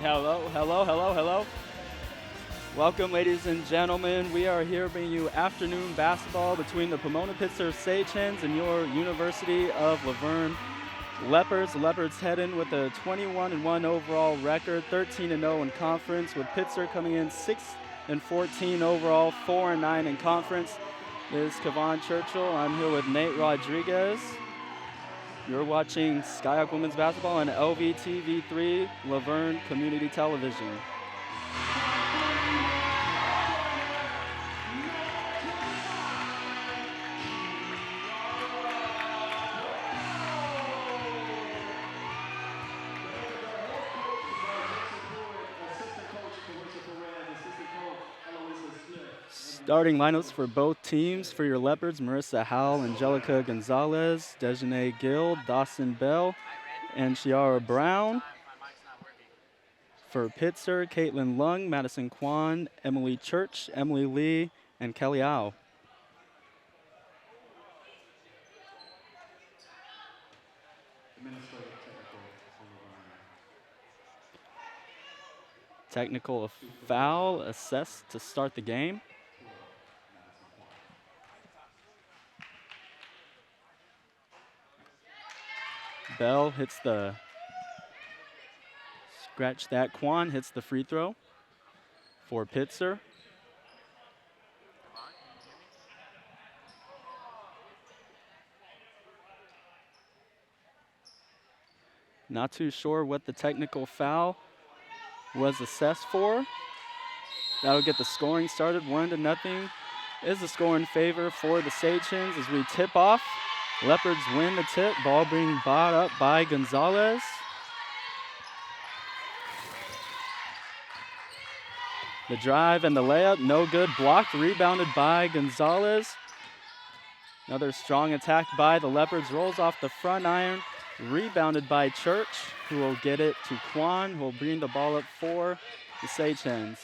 Hello, hello, hello, hello. Welcome, ladies and gentlemen. We are here bringing you afternoon basketball between the Pomona-Pitzer Sagehens and your University of Laverne Leopards. The Leopards head in with a 21-1 overall record, 13-0 in conference, with Pitzer coming in 6-14 overall, 4-9 in conference. This is Kevon Churchill. I'm here with Nate Rodriguez. You're watching Skyhawk Women's Basketball on LVTV3 Laverne Community Television. Starting lineups for both teams. For your Leopards, Marissa Howell, Angelica Gonzalez, Dejanay Gill, Dawson Bell, and Chiara Brown. For Pitzer, Caitlin Lung, Madison Kwan, Emily Church, Emily Lee, and Kelly Au. Technical foul assessed to start the game. Bell hits the, scratch that, Kwan hits the free throw for Pitzer. Not too sure what the technical foul was assessed for. That'll get the scoring started. 1-0 is the score in favor for the Sagehens as we tip off. Leopards win the tip. Ball being brought up by Gonzalez. The drive and the layup, no good. Blocked, rebounded by Gonzalez. Another strong attack by the Leopards. Rolls off the front iron. Rebounded by Church, who will get it to Kwan, who will bring the ball up for the Sagehens.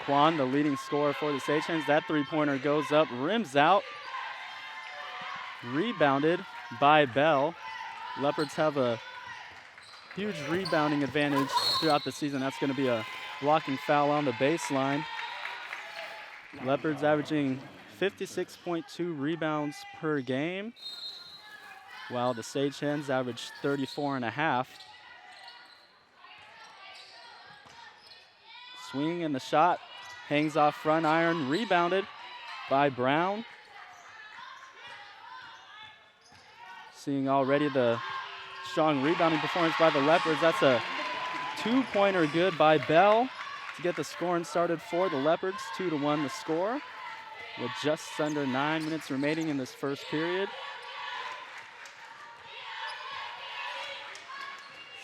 Kwan, the leading scorer for the Sagehens. That three-pointer goes up, rims out. Rebounded by Bell. Leopards have a huge rebounding advantage throughout the season. That's going to be a blocking foul on the baseline. Leopards averaging 56.2 rebounds per game, while the Sagehens average 34.5. Swing and the shot. Hangs off front iron, rebounded by Brown. Seeing already the strong rebounding performance by the Leopards. That's a two-pointer good by Bell to get the scoring started for the Leopards. 2-1 the score with just under 9 minutes remaining in this first period.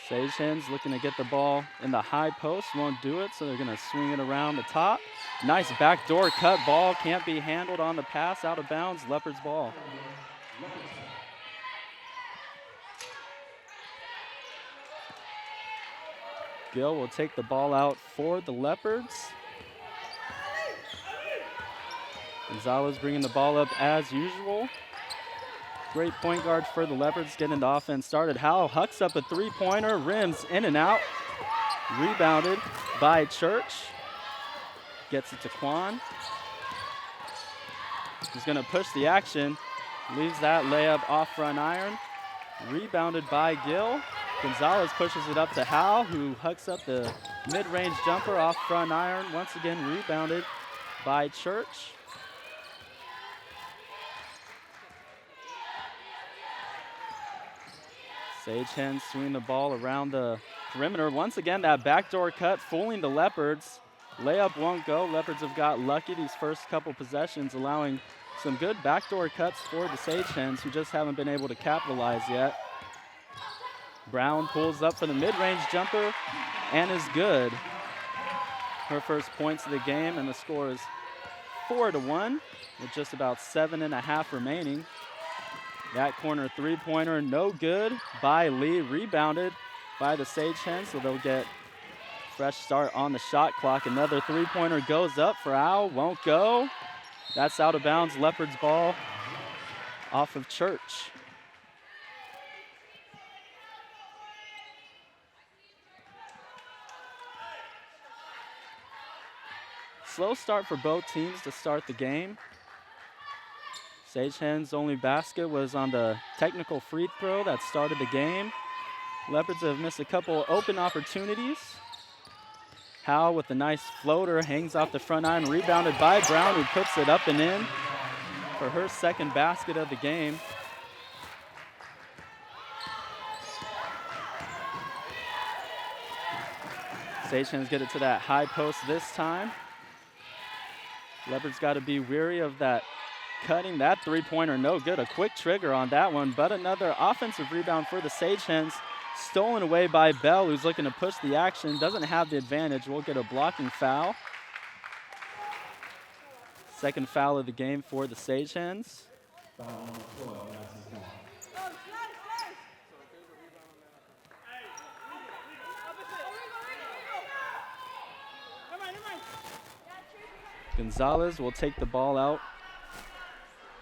Sagehens looking to get the ball in the high post, won't do it, so they're gonna swing it around the top. Nice backdoor cut ball, can't be handled on the pass, out of bounds, Leopards ball. Gill will take the ball out for the Leopards. Gonzalez bringing the ball up as usual. Great point guard for the Leopards, getting the offense started. Howell hucks up a three-pointer, rims in and out. Rebounded by Church. Gets it to Kwan. He's gonna push the action. Leaves that layup off front iron. Rebounded by Gill. Gonzalez pushes it up to Howell, who hucks up the mid-range jumper off front iron. Once again, rebounded by Church. Sagehens swing the ball around the perimeter. Once again, that backdoor cut fooling the Leopards. Layup won't go. Leopards have got lucky these first couple possessions, allowing some good backdoor cuts for the Sagehens, who just haven't been able to capitalize yet. Brown pulls up for the mid-range jumper and is good. Her first points of the game, and the score is 4-1 with just about 7.5 remaining. That corner three-pointer, no good by Lee. Rebounded by the Sagehens, so they'll get fresh start on the shot clock. Another three-pointer goes up for Al, won't go. That's out of bounds, Leopards ball off of Church. slow start for both teams to start the game. Sagehens' only basket was on the technical free throw that started the game. Leopards have missed a couple open opportunities. Howell with a nice floater, hangs off the front iron, rebounded by Brown, who puts it up and in for her second basket of the game. Sagehens get it to that high post this time. Leopards got to be weary of that cutting. That three-pointer no good. A quick trigger on that one, but another offensive rebound for the Sagehens. Stolen away by Bell, who's looking to push the action. Doesn't have the advantage. We'll get a blocking foul. Second foul of the game for the Sagehens. Gonzalez will take the ball out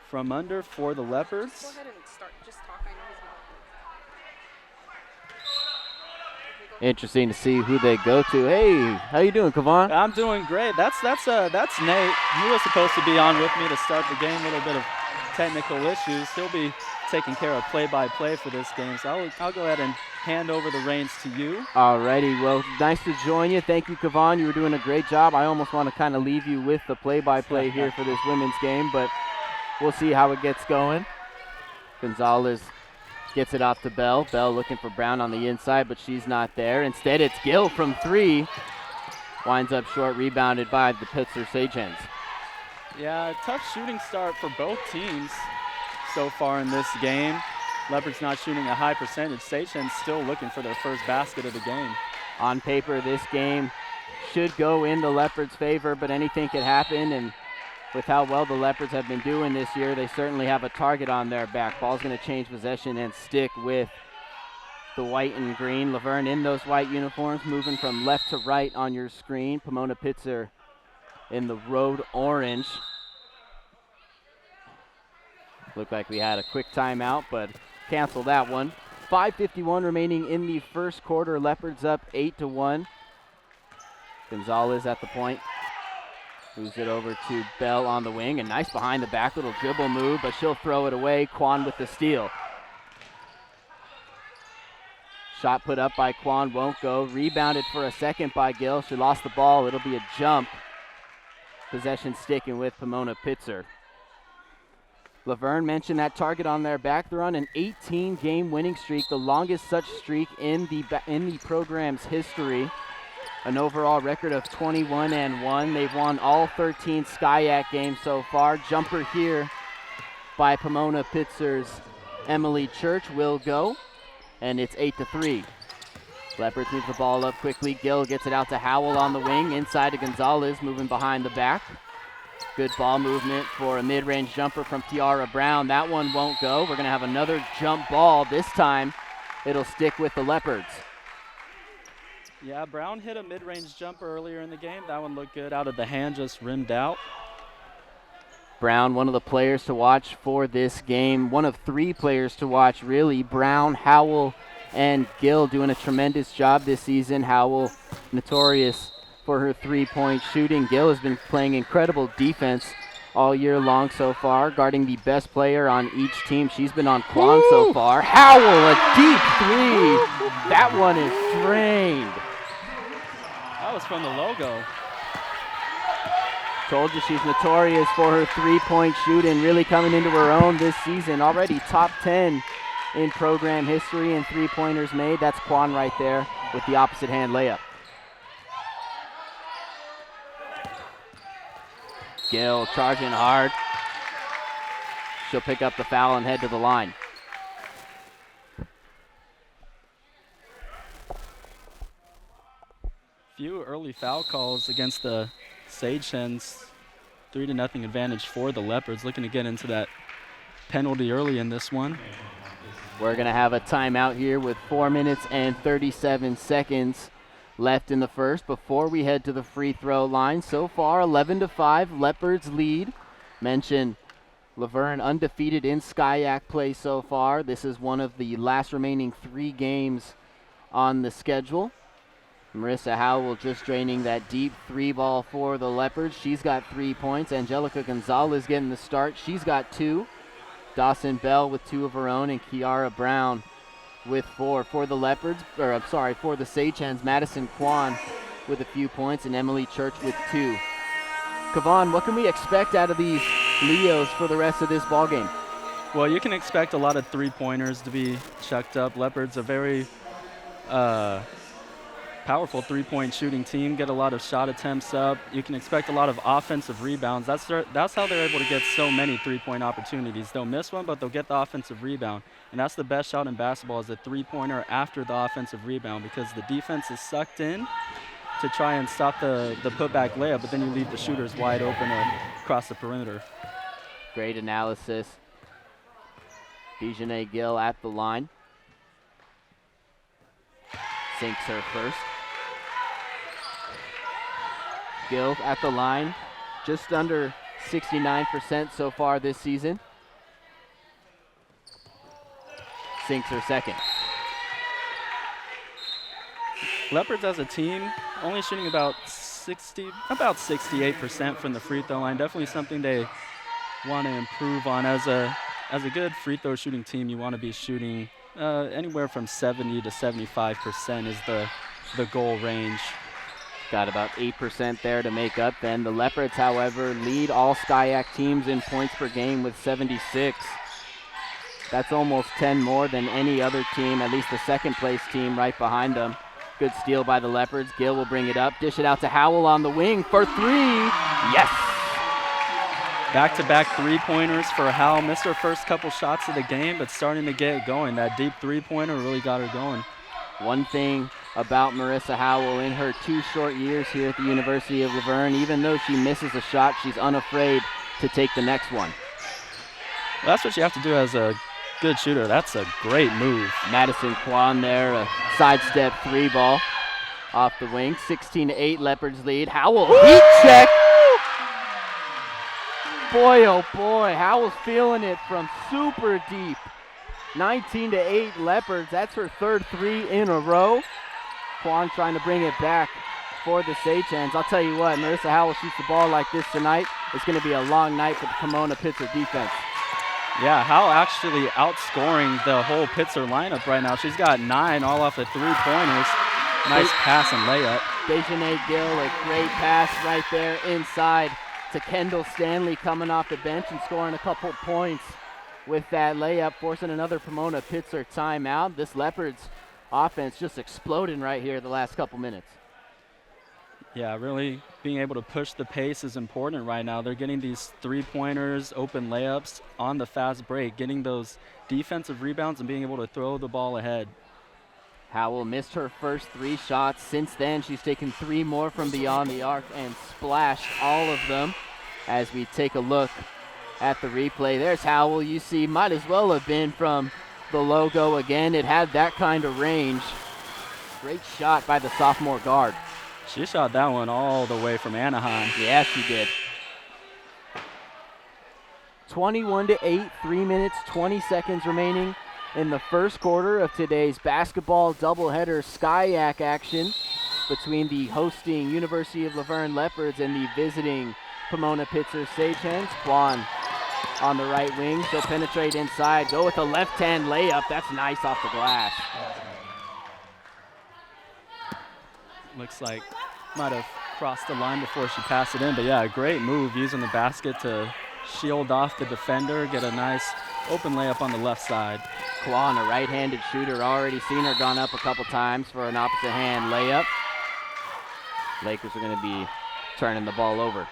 from under for the Leopards. Go ahead and start. Just talk. I know he's not. Interesting to see who they go to. Hey, how you doing, Kavon? I'm doing great. That's Nate. He was supposed to be on with me to start the game. A little bit of technical issues. He'll be taking care of play-by-play for this game. So I'll go ahead and hand over the reins to you. Alrighty, well, nice to join you. Thank you, Kavon. You were doing a great job. I almost want to kind of leave you with the play-by-play here for this women's game, but we'll see how it gets going. Gonzalez gets it off to Bell. Bell looking for Brown on the inside, but she's not there. Instead, it's Gill from three. Winds up short, rebounded by the Pitzer Sagehens. Yeah, tough shooting start for both teams so far in this game. Leopards not shooting a high percentage. Sagehens still looking for their first basket of the game. On paper, this game should go in the Leopards' favor, but anything could happen, and with how well the Leopards have been doing this year, they certainly have a target on their back. Ball's going to change possession and stick with the white and green. Laverne in those white uniforms, moving from left to right on your screen. Pomona-Pitzer in the road orange. Looked like we had a quick timeout, but cancel that one. 5:51 remaining in the first quarter. Leopards up 8-1. Gonzalez at the point. Moves it over to Bell on the wing. A nice behind the back little dribble move, but she'll throw it away. Quan with the steal. Shot put up by Quan, won't go. Rebounded for a second by Gill. She lost the ball. It'll be a jump. Possession sticking with Pomona-Pitzer. Laverne mentioned that target on their back. They're on an 18-game winning streak, the longest such streak in the program's history. An overall record of 21-1. They've won all 13 SCIAC games so far. Jumper here by Pomona-Pitzer's Emily Church will go, and it's 8-3. Leopards move the ball up quickly. Gill gets it out to Howell on the wing, inside to Gonzalez, moving behind the back. Good ball movement for a mid-range jumper from Tiara Brown. That one won't go. We're going to have another jump ball. This time, it'll stick with the Leopards. Yeah, Brown hit a mid-range jumper earlier in the game. That one looked good out of the hand, just rimmed out. Brown, one of the players to watch for this game. One of three players to watch, really. Brown, Howell, and Gill doing a tremendous job this season. Howell, notorious for her three-point shooting. Gill has been playing incredible defense all year long so far, guarding the best player on each team. She's been on Quan so far. Howell, a deep three. That one is drained. That was from the logo. Told you she's notorious for her three-point shooting, really coming into her own this season. Already top 10 in program history in three-pointers made. That's Quan right there with the opposite hand layup. Gill charging hard. She'll pick up the foul and head to the line. Few early foul calls against the Sagehens. 3-0 advantage for the Leopards. Looking to get into that penalty early in this one. We're going to have a timeout here with 4 minutes and 37 seconds left in the first before we head to the free throw line. So far, 11-5, Leopards lead. Mentioned Laverne undefeated in SCIAC play so far. This is one of the last remaining 3 games on the schedule. Marissa Howell just draining that deep 3 ball for the Leopards. She's got 3 points. Angelica Gonzalez getting the start. She's got 2. Dawson Bell with 2 of her own, and Kiara Brown with 4 for the Leopards. Or I'm sorry, for the Sage-Hens. Madison Kwan with a few points, and Emily Church with 2. Kavan, what can we expect out of these Leos for the rest of this ball game? Well, you can expect a lot of 3-pointers to be chucked up. Leopards a very powerful 3-point shooting team, get a lot of shot attempts up. You can expect a lot of offensive rebounds. That's how they're able to get so many 3-point opportunities. They'll miss one, but they'll get the offensive rebound. And that's the best shot in basketball, is a 3-pointer after the offensive rebound, because the defense is sucked in to try and stop the putback layup, but then you leave the shooters wide open across the perimeter. Great analysis. Bijane Gill at the line. Sinks her first. Gill at the line, just under 69% so far this season. Sinks her second. Leopards as a team only shooting about 68% from the free throw line. Definitely something they want to improve on. As a good free throw shooting team, you want to be shooting anywhere from 70 to 75% is the goal range. Got about 8% there to make up then. The Leopards, however, lead all SCIAC teams in points per game with 76. That's almost 10 more than any other team, at least the second place team right behind them. Good steal by the Leopards. Gill will bring it up, dish it out to Howell on the wing for 3. Yes! Back-to-back 3-pointers for Howell. Missed her first couple shots of the game, but starting to get going. That deep 3-pointer really got her going. One thing about Marissa Howell in her 2 short years here at the University of La Verne, even though she misses a shot, she's unafraid to take the next one. Well, that's what you have to do as a good shooter. That's a great move. Madison Kwan there, a sidestep 3-ball off the wing. 16-8 Leopards lead. Howell, heat check. Boy, oh boy, Howell's feeling it from super deep. 19-8 Leopards. That's her third 3 in a row. Kwan trying to bring it back for the Sage-Hens. I'll tell you what, Marissa Howell shoots the ball like this tonight, it's going to be a long night for the Pomona-Pitzer defense. Yeah, Howell actually outscoring the whole Pitzer lineup right now. She's got 9 all off of 3-pointers. Nice pass and layup. Bijane Gill, a great pass right there inside to Kendall Stanley, coming off the bench and scoring a couple points with that layup, forcing another Pomona-Pitzer timeout. This Leopards offense just exploding right here the last couple minutes. Yeah, really being able to push the pace is important right now. They're getting these 3-pointers, open layups on the fast break, getting those defensive rebounds and being able to throw the ball ahead. Howell missed her first 3 shots. Since then, she's taken 3 more from beyond the arc and splashed all of them. As we take a look at the replay, there's Howell. You see, might as well have been from the logo again. It had that kind of range. Great shot by the sophomore guard. She shot that one all the way from Anaheim. Yeah, she did. 21-8, 3 minutes, 20 seconds remaining in the first quarter of today's basketball doubleheader SCIAC action between the hosting University of La Verne Leopards and the visiting Pomona-Pitzer Sage-Hens. Kwan on the right wing. She'll penetrate inside, go with a left-hand layup. That's nice off the glass. Looks like might have crossed the line before she passed it in, but yeah, a great move using the basket to shield off the defender, get a nice open layup on the left side. Kwan, a right-handed shooter, already seen her gone up a couple times for an opposite hand layup. Lakers are going to be turning the ball over.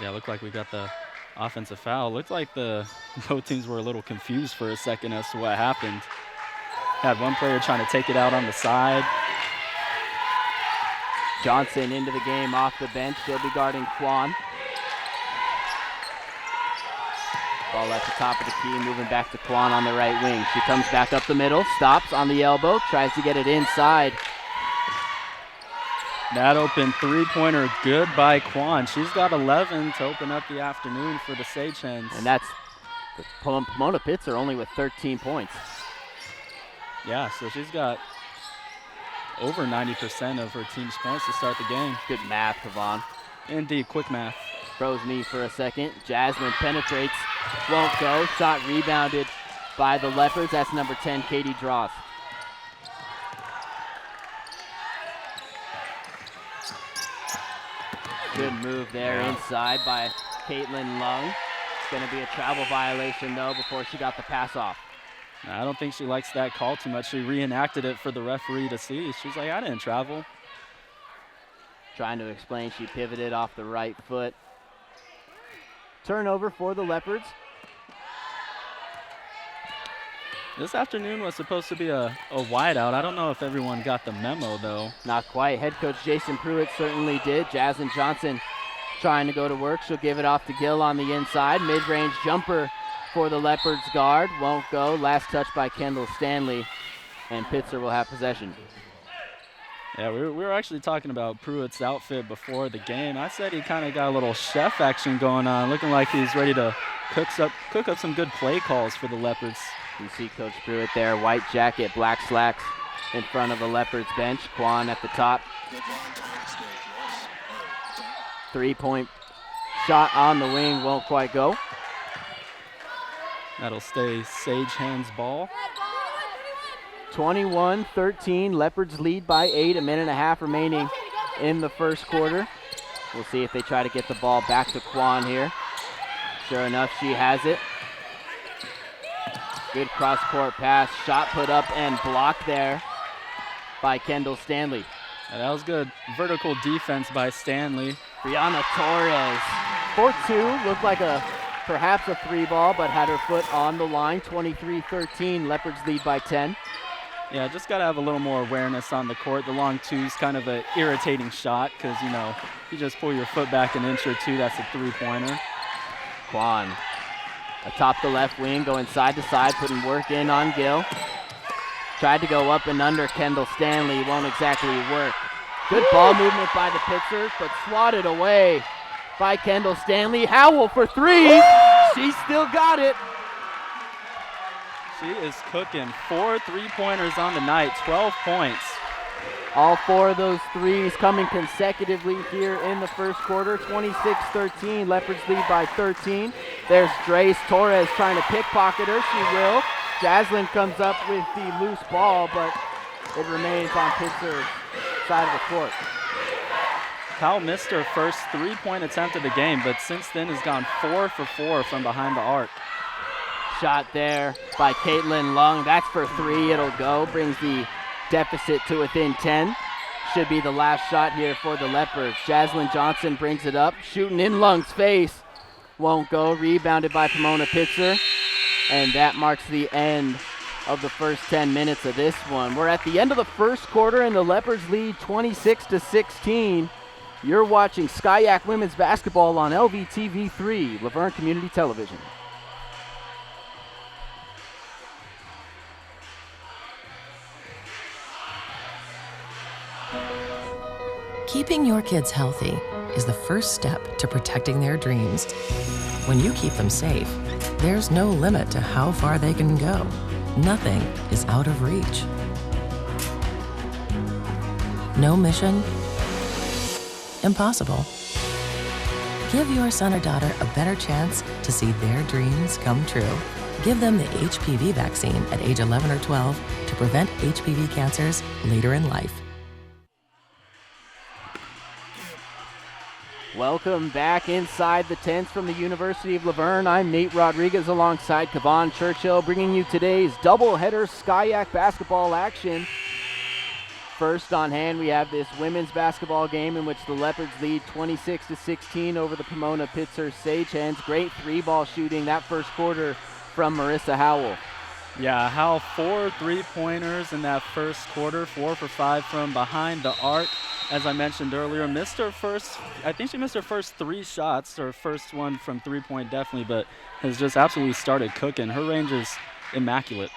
Yeah, looked like we got the offensive foul. Looked like both teams were a little confused for a second as to what happened. Had one player trying to take it out on the side. Johnson into the game off the bench. She'll be guarding Kwan. Ball at the top of the key, moving back to Kwan on the right wing. She comes back up the middle, stops on the elbow, tries to get it inside. That open 3-pointer, good by Kwan. She's got 11 to open up the afternoon for the Sage-Hens. And that's But Pomona-Pitzer only with 13 points. Yeah, so she's got over 90% of her team's points to start the game. Good math, Kavon. Indeed, quick math. Froze me for a second. Jasmine penetrates, won't go. Shot rebounded by the Leopards. That's number 10, Katie Dross. Good move there inside by Caitlin Lung. It's going to be a travel violation, though, before she got the pass off. I don't think she likes that call too much. She reenacted it for the referee to see. She's like, I didn't travel. Trying to explain, she pivoted off the right foot. Turnover for the Leopards. This afternoon was supposed to be a wideout. I don't know if everyone got the memo, though. Not quite. Head coach Jason Pruitt certainly did. Jasmine Johnson trying to go to work. She'll give it off to Gill on the inside. Mid-range jumper for the Leopards guard. Won't go. Last touch by Kendall Stanley. And Pitzer will have possession. Yeah, we were actually talking about Pruitt's outfit before the game. I said he kind of got a little chef action going on, looking like he's ready to cook up some good play calls for the Leopards. You see Coach Pruitt there, white jacket, black slacks in front of the Leopards bench. Quan at the top. 3-point shot on the wing, won't quite go. That'll stay Sage Hand's ball. 21-13, Leopards lead by 8, a minute and a half remaining in the first quarter. We'll see if they try to get the ball back to Quan here. Sure enough, she has it. Good cross-court pass, shot put up and blocked there by Kendall Stanley. Yeah, that was good vertical defense by Stanley. Brianna Torres, 4-2, looked like perhaps a 3-ball, but had her foot on the line. 23-13, Leopards lead by 10. Yeah, just got to have a little more awareness on the court. The long two's kind of an irritating shot because, you know, you just pull your foot back an inch or two, that's a three-pointer. Quan atop the left wing, going side to side, putting work in on Gill. Tried to go up and under Kendall Stanley, won't exactly work. Good ball movement by the Pitzers, but swatted away by Kendall Stanley. Howell for three. She still got it. She is cooking. 4 3-pointers on the night, 12 points. All 4 of those threes coming consecutively here in the first quarter. 26-13, Leopards lead by 13. There's Drace Torres trying to pickpocket her. She will. Jaslyn comes up with the loose ball, but it remains on Pitzer's side of the court. Kyle missed her first 3-point attempt of the game, but since then has gone 4 for 4 from behind the arc. Shot there by Caitlin Lung. That's for 3. It'll go. Brings the deficit to within 10. Should be the last shot here for the Leopards. Jaslyn Johnson brings it up. Shooting in Lung's face. Won't go. Rebounded by Pomona-Pitzer. And that marks the end of the first 10 minutes of this one. We're at the end of the first quarter and the Leopards lead 26-16. You're watching Skyac Women's Basketball on LVTV3, Laverne Community Television. Keeping your kids healthy is the first step to protecting their dreams. When you keep them safe, there's no limit to how far they can go. Nothing is out of reach. No mission? Impossible. Give your son or daughter a better chance to see their dreams come true. Give them the HPV vaccine at age 11 or 12 to prevent HPV cancers later in life. Welcome back inside the tents from the University of Laverne. I'm Nate Rodriguez alongside Kavon Churchill, bringing you today's doubleheader Skyac basketball action. First on hand, we have this women's basketball game in which the Leopards lead 26-16 over the Pomona-Pitzer Sagehens. Great 3-ball shooting that first quarter from Marissa Howell. Yeah, Howell 4 3-pointers in that first quarter, 4 for 5 from behind the arc. As I mentioned earlier, I think she missed her first 3 shots, her first one from 3-point definitely, but has just absolutely started cooking. Her range is immaculate.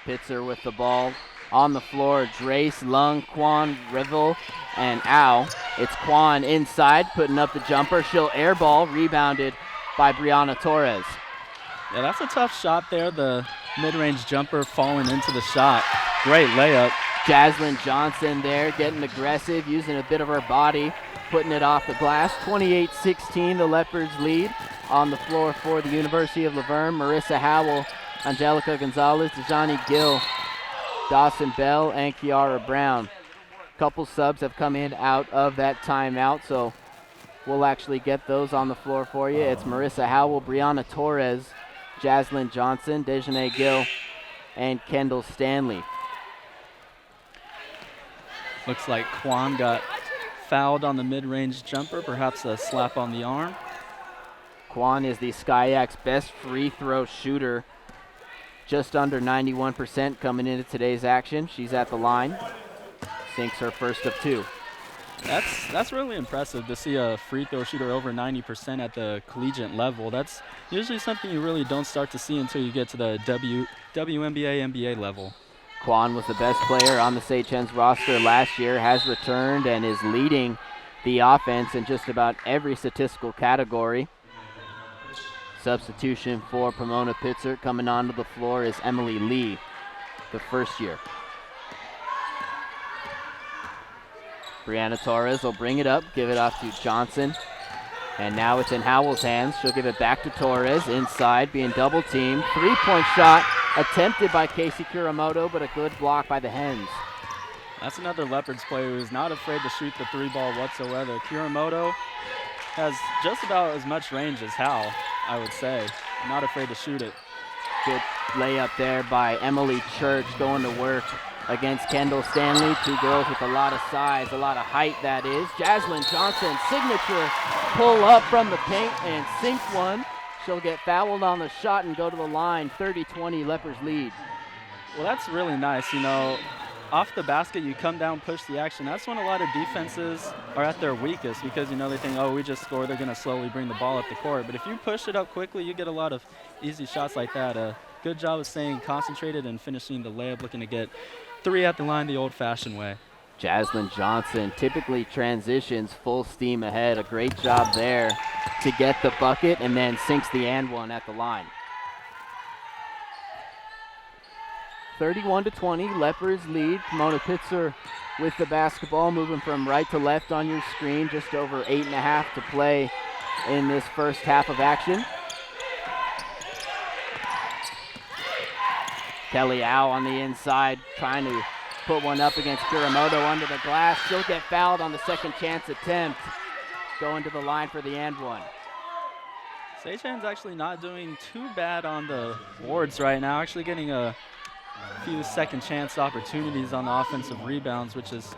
Pitzer with the ball on the floor. Drace, Lung, Quan, Rivel, and Au. It's Quan inside, putting up the jumper. She'll airball, rebounded by Brianna Torres. Yeah, that's a tough shot there. The mid-range jumper falling into the shot. Great layup. Jaslyn Johnson there getting aggressive, using a bit of her body, putting it off the glass. 28-16, the Leopards lead. On the floor for the University of Laverne, Marissa Howell, Angelica Gonzalez, Dejani Gill, Dawson Bell, and Kiara Brown. Couple subs have come in out of that timeout, so we'll actually get those on the floor for you. It's Marissa Howell, Brianna Torres, Jaslyn Johnson, Dejanay Gill, and Kendall Stanley. Looks like Kwan got fouled on the mid-range jumper, perhaps a slap on the arm. Kwan is the Skyak's best free throw shooter, just under 91% coming into today's action. She's at the line, sinks her first of two. That's really impressive to see a free throw shooter over 90% at the collegiate level. That's usually something you really don't start to see until you get to the WNBA, NBA level. Kwan was the best player on the Sage Hens roster last year, has returned and is leading the offense in just about every statistical category. Substitution for Pomona-Pitzer coming onto the floor is Emily Lee, the first year. Brianna Torres will bring it up, give it off to Johnson. And now it's in Howell's hands. She'll give it back to Torres, inside, being double teamed. Three-point shot attempted by Casey Kuramoto, but a good block by the Hens. That's another Leopards player who's not afraid to shoot the three ball whatsoever. Kuramoto has just about as much range as Howell, I would say. Not afraid to shoot it. Good layup there by Emily Church, going to work against Kendall Stanley. Two girls with a lot of size, a lot of height, that is. Jaslyn Johnson, signature pull up from the paint and sink one. She'll get fouled on the shot and go to the line. 30-20, Leopards lead. Well, that's really nice. You know, off the basket, you come down, push the action. That's when a lot of defenses are at their weakest because, you know, they think, oh, we just scored, they're going to slowly bring the ball up the court. But if you push it up quickly, you get a lot of easy shots like that. Good job of staying concentrated and finishing the layup, looking to get three at the line the old-fashioned way. Jaslyn Johnson typically transitions full steam ahead. A great job there to get the bucket and then sinks the and one at the line. 31-20, Leopards lead. Pomona-Pitzer with the basketball, moving from right to left on your screen. Just over 8.5 to play in this first half of action. Kelly Au on the inside, trying to put one up against Kuramoto under the glass. She'll get fouled on the second chance attempt. Going to the line for the and one. Sage Hens actually not doing too bad on the boards right now, actually getting a few second chance opportunities on the offensive rebounds, which is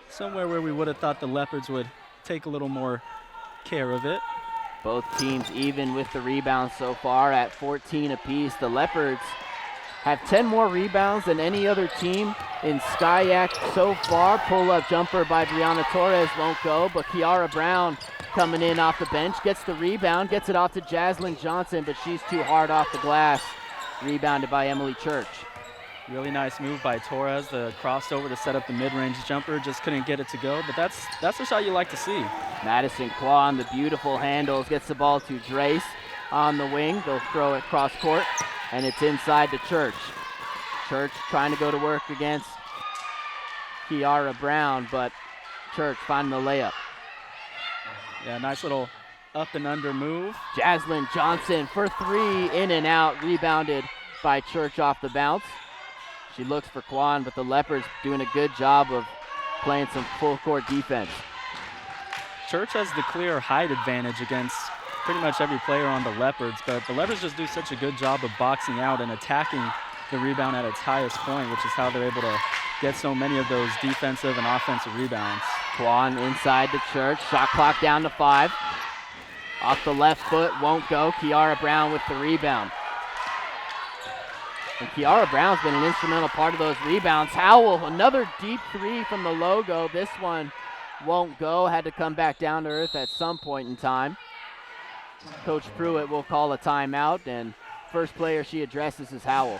somewhere where we would have thought the Leopards would take a little more care of it. Both teams even with the rebounds so far at 14 apiece. The Leopards have 10 more rebounds than any other team in Skyak so far. Pull-up jumper by Brianna Torres won't go, but Kiara Brown coming in off the bench, gets the rebound, gets it off to Jaslyn Johnson, but she's too hard off the glass. Rebounded by Emily Church. Really nice move by Torres, the crossover to set up the mid-range jumper, just couldn't get it to go, but that's the shot you like to see. Madison Kwan, the beautiful handles, gets the ball to Drace on the wing. They'll throw it cross court, and it's inside to Church. Church trying to go to work against Kiara Brown, but Church finding the layup. Yeah, nice little up and under move. Jaslyn Johnson for three, in and out, rebounded by Church off the bounce. She looks for Kwan, but the Leopards doing a good job of playing some full court defense. Church has the clear height advantage against pretty much every player on the Leopards, but the Leopards just do such a good job of boxing out and attacking the rebound at its highest point, which is how they're able to get so many of those defensive and offensive rebounds. Kwan inside the Church, shot clock down to 5. Off the left foot, won't go. Kiara Brown with the rebound. And Kiara Brown's been an instrumental part of those rebounds. Howell, another deep three from the logo. This one won't go. Had to come back down to earth at some point in time. Coach Pruitt will call a timeout, and first player she addresses is Howell.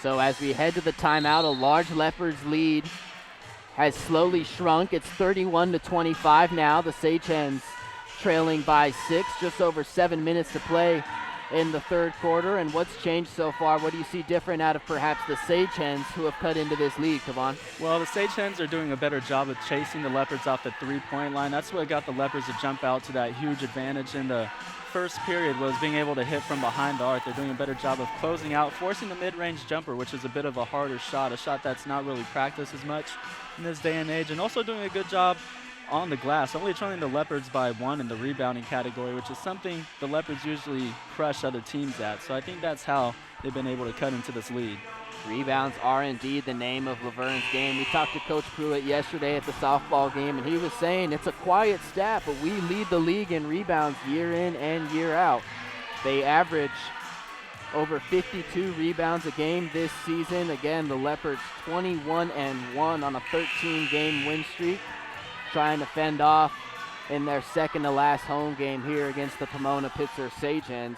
So as we head to the timeout, a large Leopards lead has slowly shrunk. It's 31-25 now. The Sage Hens trailing by 6, just over 7 minutes to play in the third quarter. And what's changed so far? What do you see different out of perhaps the Sage Hens who have cut into this lead, Kevon? Well, the Sage Hens are doing a better job of chasing the Leopards off the three-point line. That's what got the Leopards to jump out to that huge advantage in the first period, was being able to hit from behind the arc. They're doing a better job of closing out, forcing the mid-range jumper, which is a bit of a harder shot, a shot that's not really practiced as much in this day and age, and also doing a good job on the glass, only trailing the Leopards by 1 in the rebounding category, which is something the Leopards usually crush other teams at. So I think that's how they've been able to cut into this lead. Rebounds are indeed the name of Laverne's game. We talked to Coach Pruitt yesterday at the softball game, and he was saying it's a quiet stat, but we lead the league in rebounds year in and year out. They average over 52 rebounds a game this season. Again, the Leopards 21-1 on a 13-game win streak, trying to fend off in their second to last home game here against the Pomona-Pitzer Sage Hens,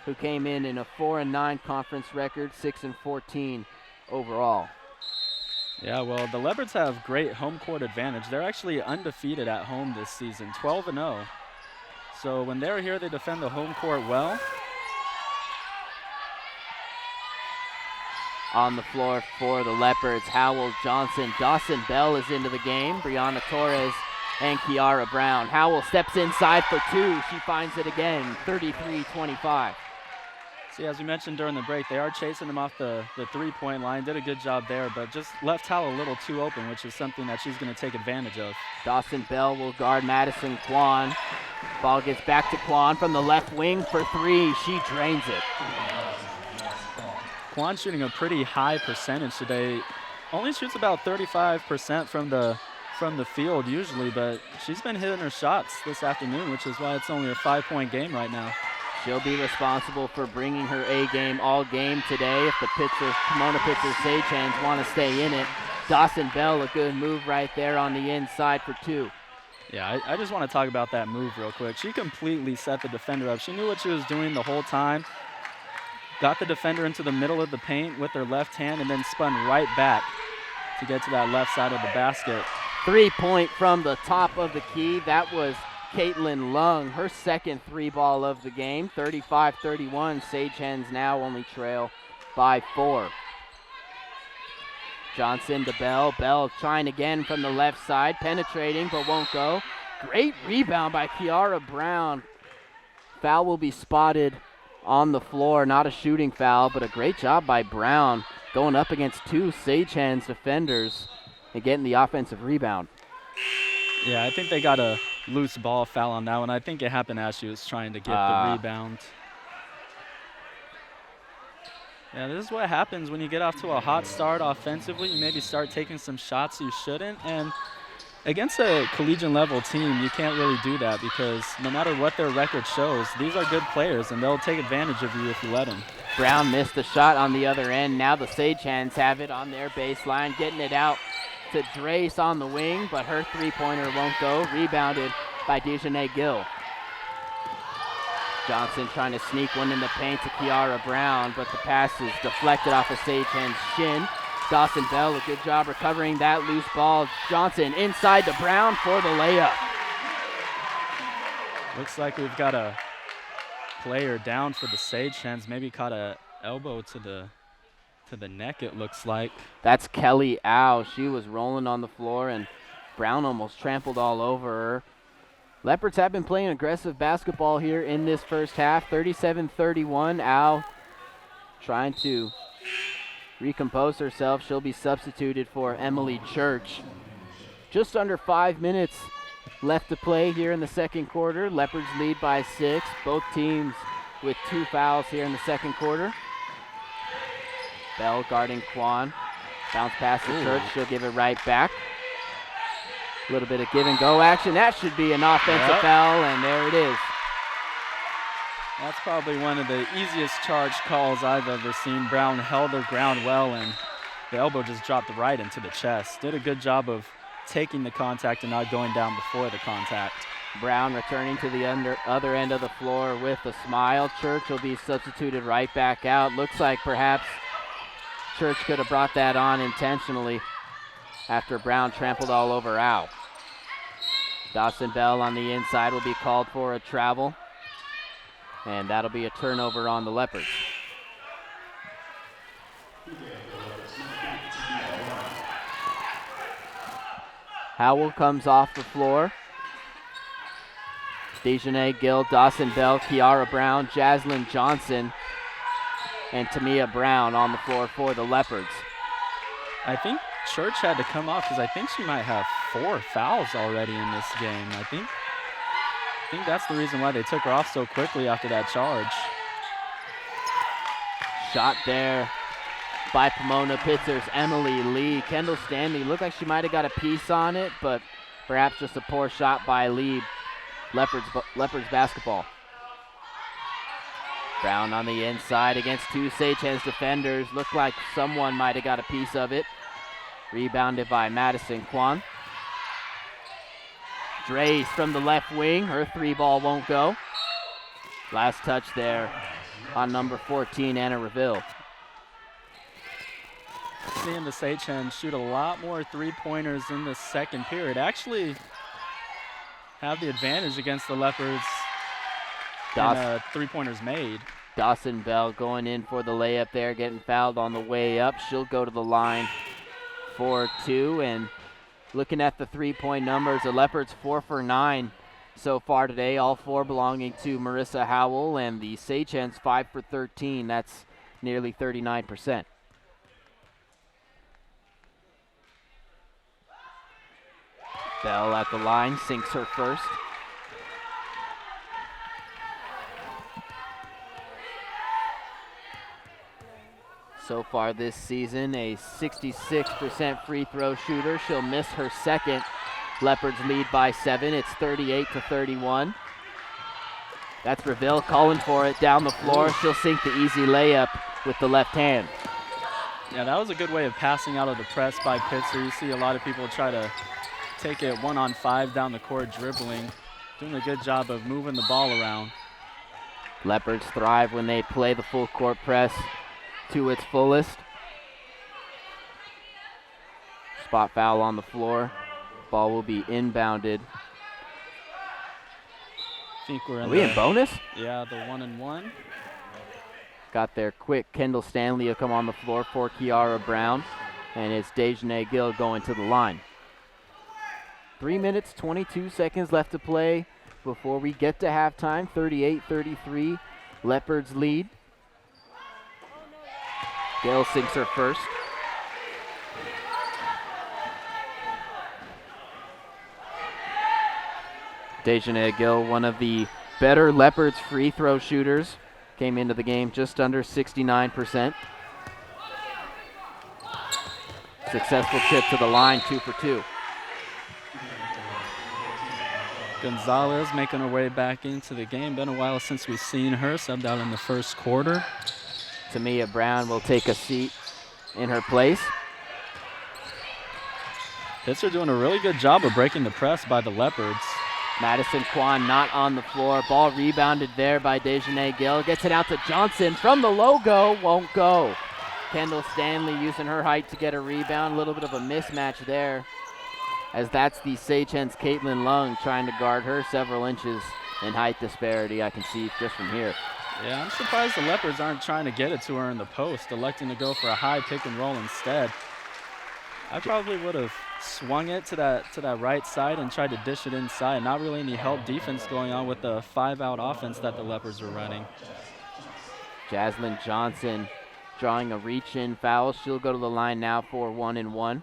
who came in a 4-9 conference record, 6-14 overall. Yeah, well, the Leopards have great home court advantage. They're actually undefeated at home this season, 12-0. So when they're here, they defend the home court well. On the floor for the Leopards, Howell, Johnson, Dawson Bell is into the game. Brianna Torres and Kiara Brown. Howell steps inside for 2. She finds it again, 33-25. See, as we mentioned during the break, they are chasing them off the three-point line. Did a good job there, but just left Howell a little too open, which is something that she's going to take advantage of. Dawson Bell will guard Madison Kwan. Ball gets back to Kwan from the left wing for 3. She drains it. Kwan shooting a pretty high percentage today. Only shoots about 35% from the field usually, but she's been hitting her shots this afternoon, which is why it's only a 5-point game right now. She'll be responsible for bringing her A game all game today if the Pomona-Pitzer Sage Hens want to stay in it. Dawson Bell, a good move right there on the inside for 2. Yeah, I just want to talk about that move real quick. She completely set the defender up. She knew what she was doing the whole time. Got the defender into the middle of the paint with her left hand and then spun right back to get to that left side of the basket. 3-point from the top of the key. That was Caitlin Lung, her second 3-ball of the game. 35-31. Sage Hens now only trail by 4. Johnson to Bell. Bell trying again from the left side, penetrating but won't go. Great rebound by Kiara Brown. Foul will be spotted on the floor. Not a shooting foul, but a great job by Brown going up against 2 Sage Hens defenders and getting the offensive rebound. Yeah, I think they got a loose ball foul on that one. I think it happened as she was trying to get the rebound. Yeah, this is what happens when you get off to a hot start offensively. You maybe start taking some shots you shouldn't, and against a collegiate level team, you can't really do that because no matter what their record shows, these are good players and they'll take advantage of you if you let them. Brown missed the shot on the other end. Now the Sage Hens have it on their baseline, getting it out to Drace on the wing, but her 3-pointer won't go. Rebounded by Dejanay Gill. Johnson trying to sneak one in the paint to Kiara Brown, but the pass is deflected off of Sage Hens' shin. Dawson Bell, a good job recovering that loose ball. Johnson inside to Brown for the layup. Looks like we've got a player down for the Sage Hens. Maybe caught a elbow to the neck, it looks like. That's Kelly Au. She was rolling on the floor, and Brown almost trampled all over her. Leopards have been playing aggressive basketball here in this first half. 37-31. Au trying to recompose herself. She'll be substituted for Emily Church. Just under 5 minutes left to play here in the second quarter. Leopards lead by 6. Both teams with 2 fouls here in the second quarter. Bell guarding Kwan. Bounce pass to Church. She'll give it right back. A little bit of give and go action. That should be an offensive foul, and there it is. That's probably one of the easiest charge calls I've ever seen. Brown held her ground well, and the elbow just dropped right into the chest. Did a good job of taking the contact and not going down before the contact. Brown returning to the other end of the floor with a smile. Church will be substituted right back out. Looks like perhaps Church could have brought that on intentionally after Brown trampled all over Au. Dawson Bell on the inside will be called for a travel. And that'll be a turnover on the Leopards. Howell comes off the floor. Dejanay Gill, Dawson Bell, Kiara Brown, Jaslyn Johnson, and Tamia Brown on the floor for the Leopards. I think Church had to come off because I think she might have 4 fouls already in this game. I think that's the reason why they took her off so quickly after that charge. Shot there by Pomona-Pitzer's Emily Lee. Kendall Stanley looked like she might have got a piece on it, but perhaps just a poor shot by Lee. Leopards basketball. Brown on the inside against 2 Sagehens defenders. Looked like someone might have got a piece of it. Rebounded by Madison Kwan. Drace from the left wing. Her 3 ball won't go. Last touch there on number 14, Anna Reville. Seeing the Sagehens shoot a lot more 3-pointers in the second period. Actually have the advantage against the Leopards in 3-pointers made. Dawson Bell going in for the layup there, getting fouled on the way up. She'll go to the line for 2. And looking at the 3-point numbers, the Leopards 4 for 9 so far today, all 4 belonging to Marissa Howell, and the Sagehens 5 for 13. That's nearly 39%. Bell at the line, sinks her first. So far this season, a 66% free throw shooter. She'll miss her second. Leopards lead by 7. It's 38-31. That's Reville calling for it down the floor. She'll sink the easy layup with the left hand. Yeah, that was a good way of passing out of the press by Pitzer. You see a lot of people try to take it 1-on-5 down the court dribbling. Doing a good job of moving the ball around. Leopards thrive when they play the full court press to its fullest. Spot foul on the floor. Ball will be inbounded. I think we're in bonus? Yeah, the 1-and-1. Got there quick. Kendall Stanley will come on the floor for Kiara Brown. And it's Dejanay Gill going to the line. 3 minutes, 22 seconds left to play before we get to halftime. 38-33, Leopards lead. Gill sinks her first. Dejanay Gill, one of the better Leopards free throw shooters, came into the game just under 69%. Successful trip to the line, 2 for 2. Gonzalez making her way back into the game. Been a while since we've seen her subbed out in the first quarter. Tamia Brown will take a seat in her place. Pitzer doing a really good job of breaking the press by the Leopards. Madison Kwan not on the floor. Ball rebounded there by Dejanay Gill. Gets it out to Johnson from the logo. Won't go. Kendall Stanley using her height to get a rebound. A little bit of a mismatch there, as that's the Sagehens' Caitlin Lung trying to guard her. Several inches in height disparity I can see just from here. Yeah, I'm surprised the Leopards aren't trying to get it to her in the post, electing to go for a high pick and roll instead. I probably would have swung it to that right side and tried to dish it inside. Not really any help defense going on with the 5-out offense that the Leopards were running. Jaslyn Johnson drawing a reach-in foul. She'll go to the line now for 1-and-1.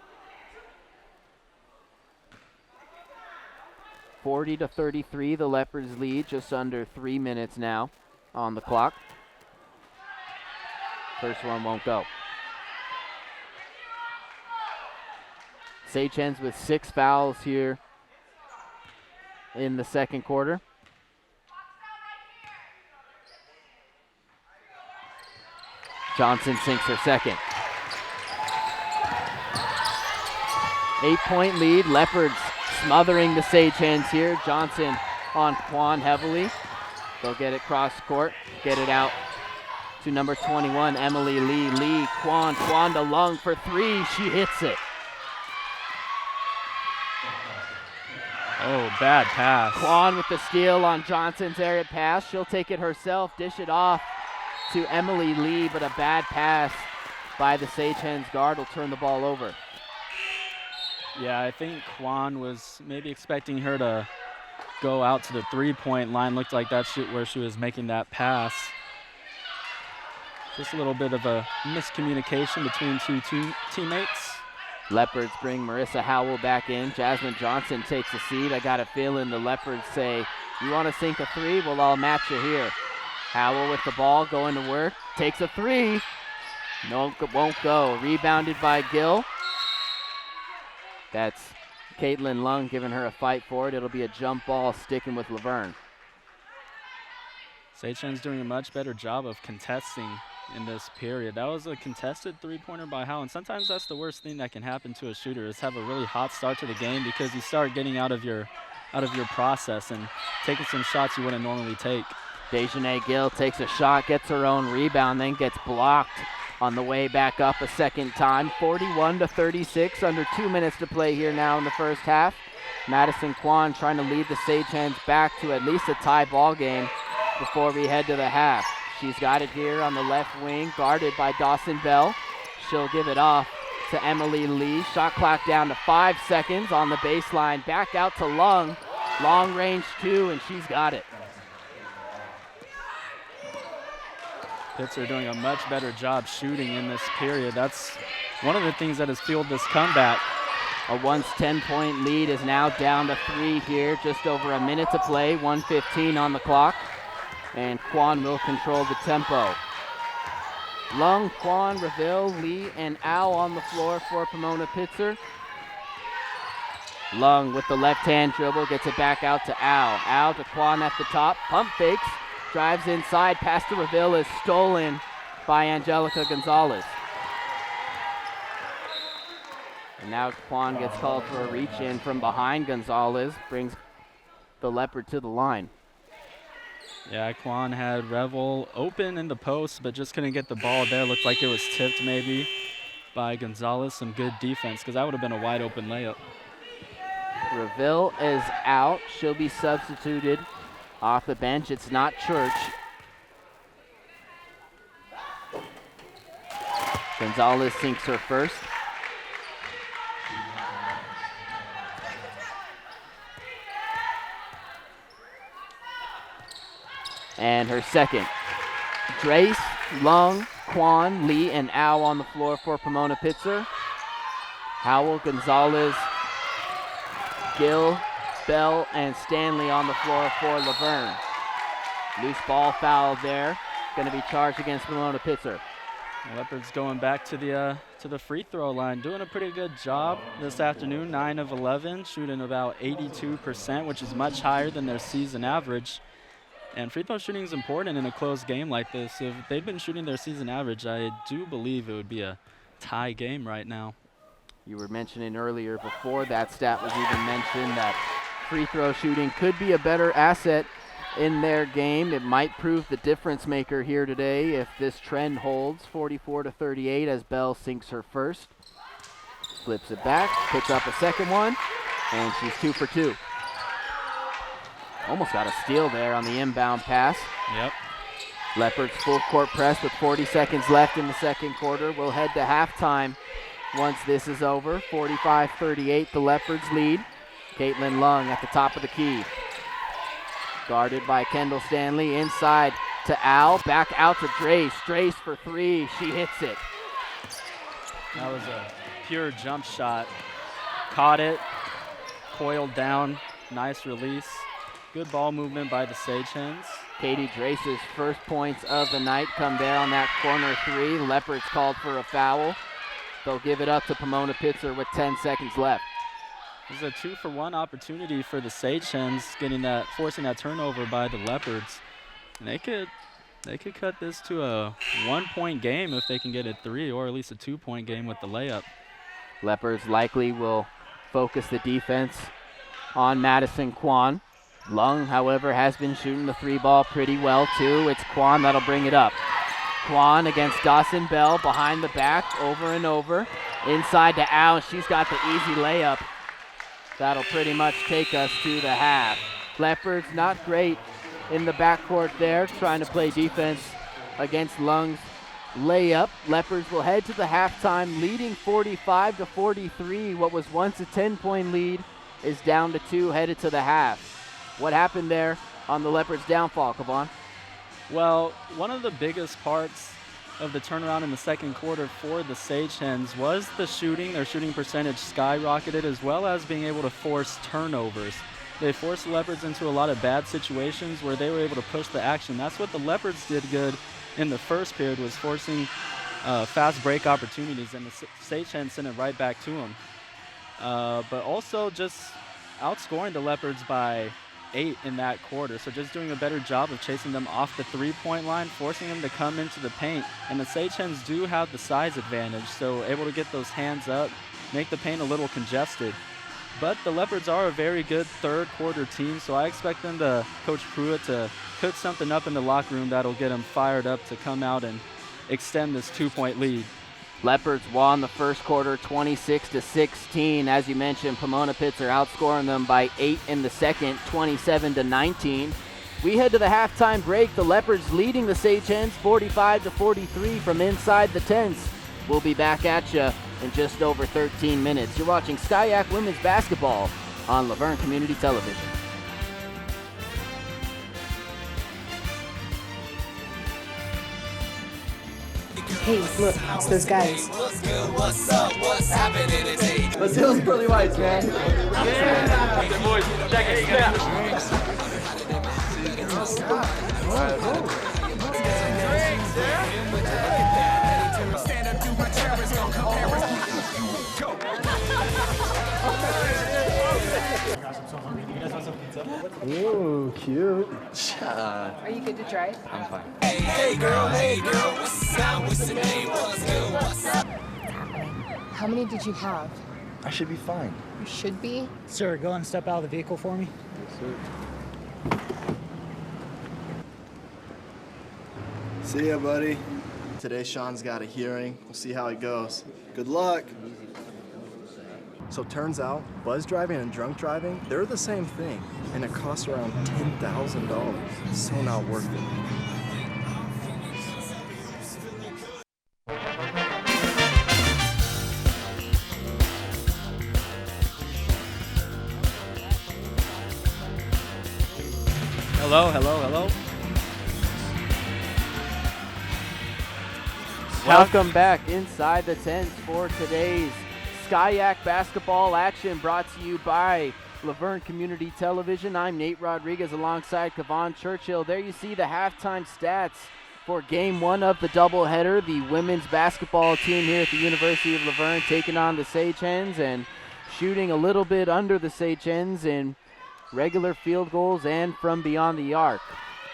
40-33, the Leopards lead, just under 3 minutes now on the clock. First one won't go. Sagehens with 6 fouls here in the second quarter. Johnson sinks her second. 8-point lead. Leopards smothering the Sagehens here. Johnson on Kwan heavily. They'll get it cross court, get it out to number 21, Emily Lee. Lee, Kwan to Lung for 3. She hits it. Oh, bad pass. Kwan with the steal on Johnson's aerial pass. She'll take it herself, dish it off to Emily Lee, but a bad pass by the Sage Hens guard will turn the ball over. Yeah, I think Kwan was maybe expecting her to go out to the three-point line. Looked like that's where she was making that pass. Just a little bit of a miscommunication between two teammates. Leopards bring Marissa Howell back in. Jasmine Johnson takes a seat. I got a feeling the Leopards say, you want to sink a three? Well, I'll match you here. Howell with the ball, going to work, takes a three. No, won't go. Rebounded by Gill. That's Caitlin Lung giving her a fight for it. It'll be a jump ball sticking with Laverne. Sage Hens doing a much better job of contesting in this period. That was a contested three-pointer by Howell, and sometimes that's the worst thing that can happen to a shooter is have a really hot start to the game because you start getting out of your process and taking some shots you wouldn't normally take. Dejanay Gill takes a shot, gets her own rebound, then gets blocked on the way back up a second time. 41-36, under 2 minutes to play here now in the first half. Madison Kwan trying to lead the Sage Hens back to at least a tie ball game before we head to the half. She's got it here on the left wing, guarded by Dawson Bell. She'll give it off to Emily Lee. Shot clock down to 5 seconds on the baseline. Back out to Lung. Long range two, and she's got it. Pitzer doing a much better job shooting in this period. That's one of the things that has fueled this comeback. A once 10-point lead is now down to 3 here. Just over a minute to play, 1:15 on the clock. And Kwan will control the tempo. Lung, Kwan, Reville, Lee, and Al on the floor for Pomona-Pitzer. Lung with the left-hand dribble gets it back out to Al. Al to Kwan at the top, pump fakes, drives inside, pass to Reville is stolen by Angelica Gonzalez. And now Kwan gets called for a reach-in from behind Gonzalez, brings the Leopard to the line. Yeah, Kwan had Revel open in the post, but just couldn't get the ball there. Looked like it was tipped maybe by Gonzalez. Some good defense, because that would have been a wide open layup. Reville is out. She'll be substituted off the bench. It's not Church. Gonzalez sinks her first. And her second. Drace, Lung, Kwan, Lee, and Al on the floor for Pomona-Pitzer. Howell, Gonzalez, Gill, Bell, and Stanley on the floor for Laverne. Loose ball foul there. Going to be charged against Pomona-Pitzer. Leopards going back to the free throw line, doing a pretty good job this afternoon. 9 of 11, shooting about 82%, which is much higher than their season average. And free throw shooting is important in a close game like this. If they'd been shooting their season average, I do believe it would be a tie game right now. You were mentioning earlier before that stat was even mentioned that free throw shooting could be a better asset in their game. It might prove the difference maker here today if this trend holds. 44-38 as Bell sinks her first. Flips it back, picks up a second one, and she's 2 for 2. Almost got a steal there on the inbound pass. Yep. Leopards full court press with 40 seconds left in the second quarter. We'll head to halftime once this is over. 45-38, the Leopards lead. Caitlin Lung at the top of the key. Guarded by Kendall Stanley, inside to Al, back out to Drace. Drace for 3, she hits it. That was a pure jump shot. Caught it, coiled down, nice release. Good ball movement by the Sage Hens. Katie Drace's first points of the night come there on that corner 3. Leopards called for a foul. They'll give it up to Pomona-Pitzer with 10 seconds left. This is a 2-for-1 opportunity for the Sage Hens, forcing that turnover by the Leopards. And they could cut this to a 1-point game if they can get a 3 or at least a 2-point game with the layup. Leopards likely will focus the defense on Madison Kwan. Lung, however, has been shooting the 3 ball pretty well too. It's Kwan that'll bring it up. Kwan against Dawson Bell, behind the back, over and over. Inside to Al, she's got the easy layup. That'll pretty much take us to the half. Leopards not great in the backcourt there, trying to play defense against Lung's layup. Leopards will head to the halftime leading 45-43. What was once a 10-point lead is down to 2 headed to the half. What happened there on the Leopards' downfall, Kevon? Well, one of the biggest parts of the turnaround in the second quarter for the Sage Hens was the shooting. Their shooting percentage skyrocketed, as well as being able to force turnovers. They forced the Leopards into a lot of bad situations where they were able to push the action. That's what the Leopards did good in the first period, was forcing fast break opportunities, and the Sage Hens sent it right back to them. But also just outscoring the Leopards by 8 in that quarter. So just doing a better job of chasing them off the three-point line, forcing them to come into the paint. And the Sage Hens do have the size advantage, so able to get those hands up, make the paint a little congested. But the Leopards are a very good third quarter team, so I expect them to, Coach Pruitt, to cook something up in the locker room that'll get them fired up to come out and extend this 2-point lead. Leopards won the first quarter 26-16. As you mentioned, Pomona-Pitzer outscoring them by 8 in the second, 27-19. We head to the halftime break. The Leopards leading the Sage Hens 45-43 from inside the tents. We'll be back at you in just over 13 minutes. You're watching Skyac Women's Basketball on Laverne Community Television. Hey, look, it's those guys. What's up? What's happening today? Let's do those pearly whites, man. Yeah! Boys, check it out. Stand up, do my terrorists, don't compare us. Ooh, cute. Are you good to try? I'm fine. Hey girl, what's the sound? What's the name? What's good? What's up? How many did you have? I should be fine. You should be. Sir, go and step out of the vehicle for me. See ya, buddy. Today, Sean's got a hearing. We'll see how it goes. Good luck. So turns out, buzz driving and drunk driving, they're the same thing, and it costs around $10,000. So not worth it. Hello, hello, hello. Welcome back inside the tents for today's Skyac basketball action, brought to you by Laverne Community Television. I'm Nate Rodriguez alongside Kevon Churchill. There you see the halftime stats for game 1 of the doubleheader. The women's basketball team here at the University of Laverne taking on the Sage Hens and shooting a little bit under the Sage Hens in regular field goals and from beyond the arc.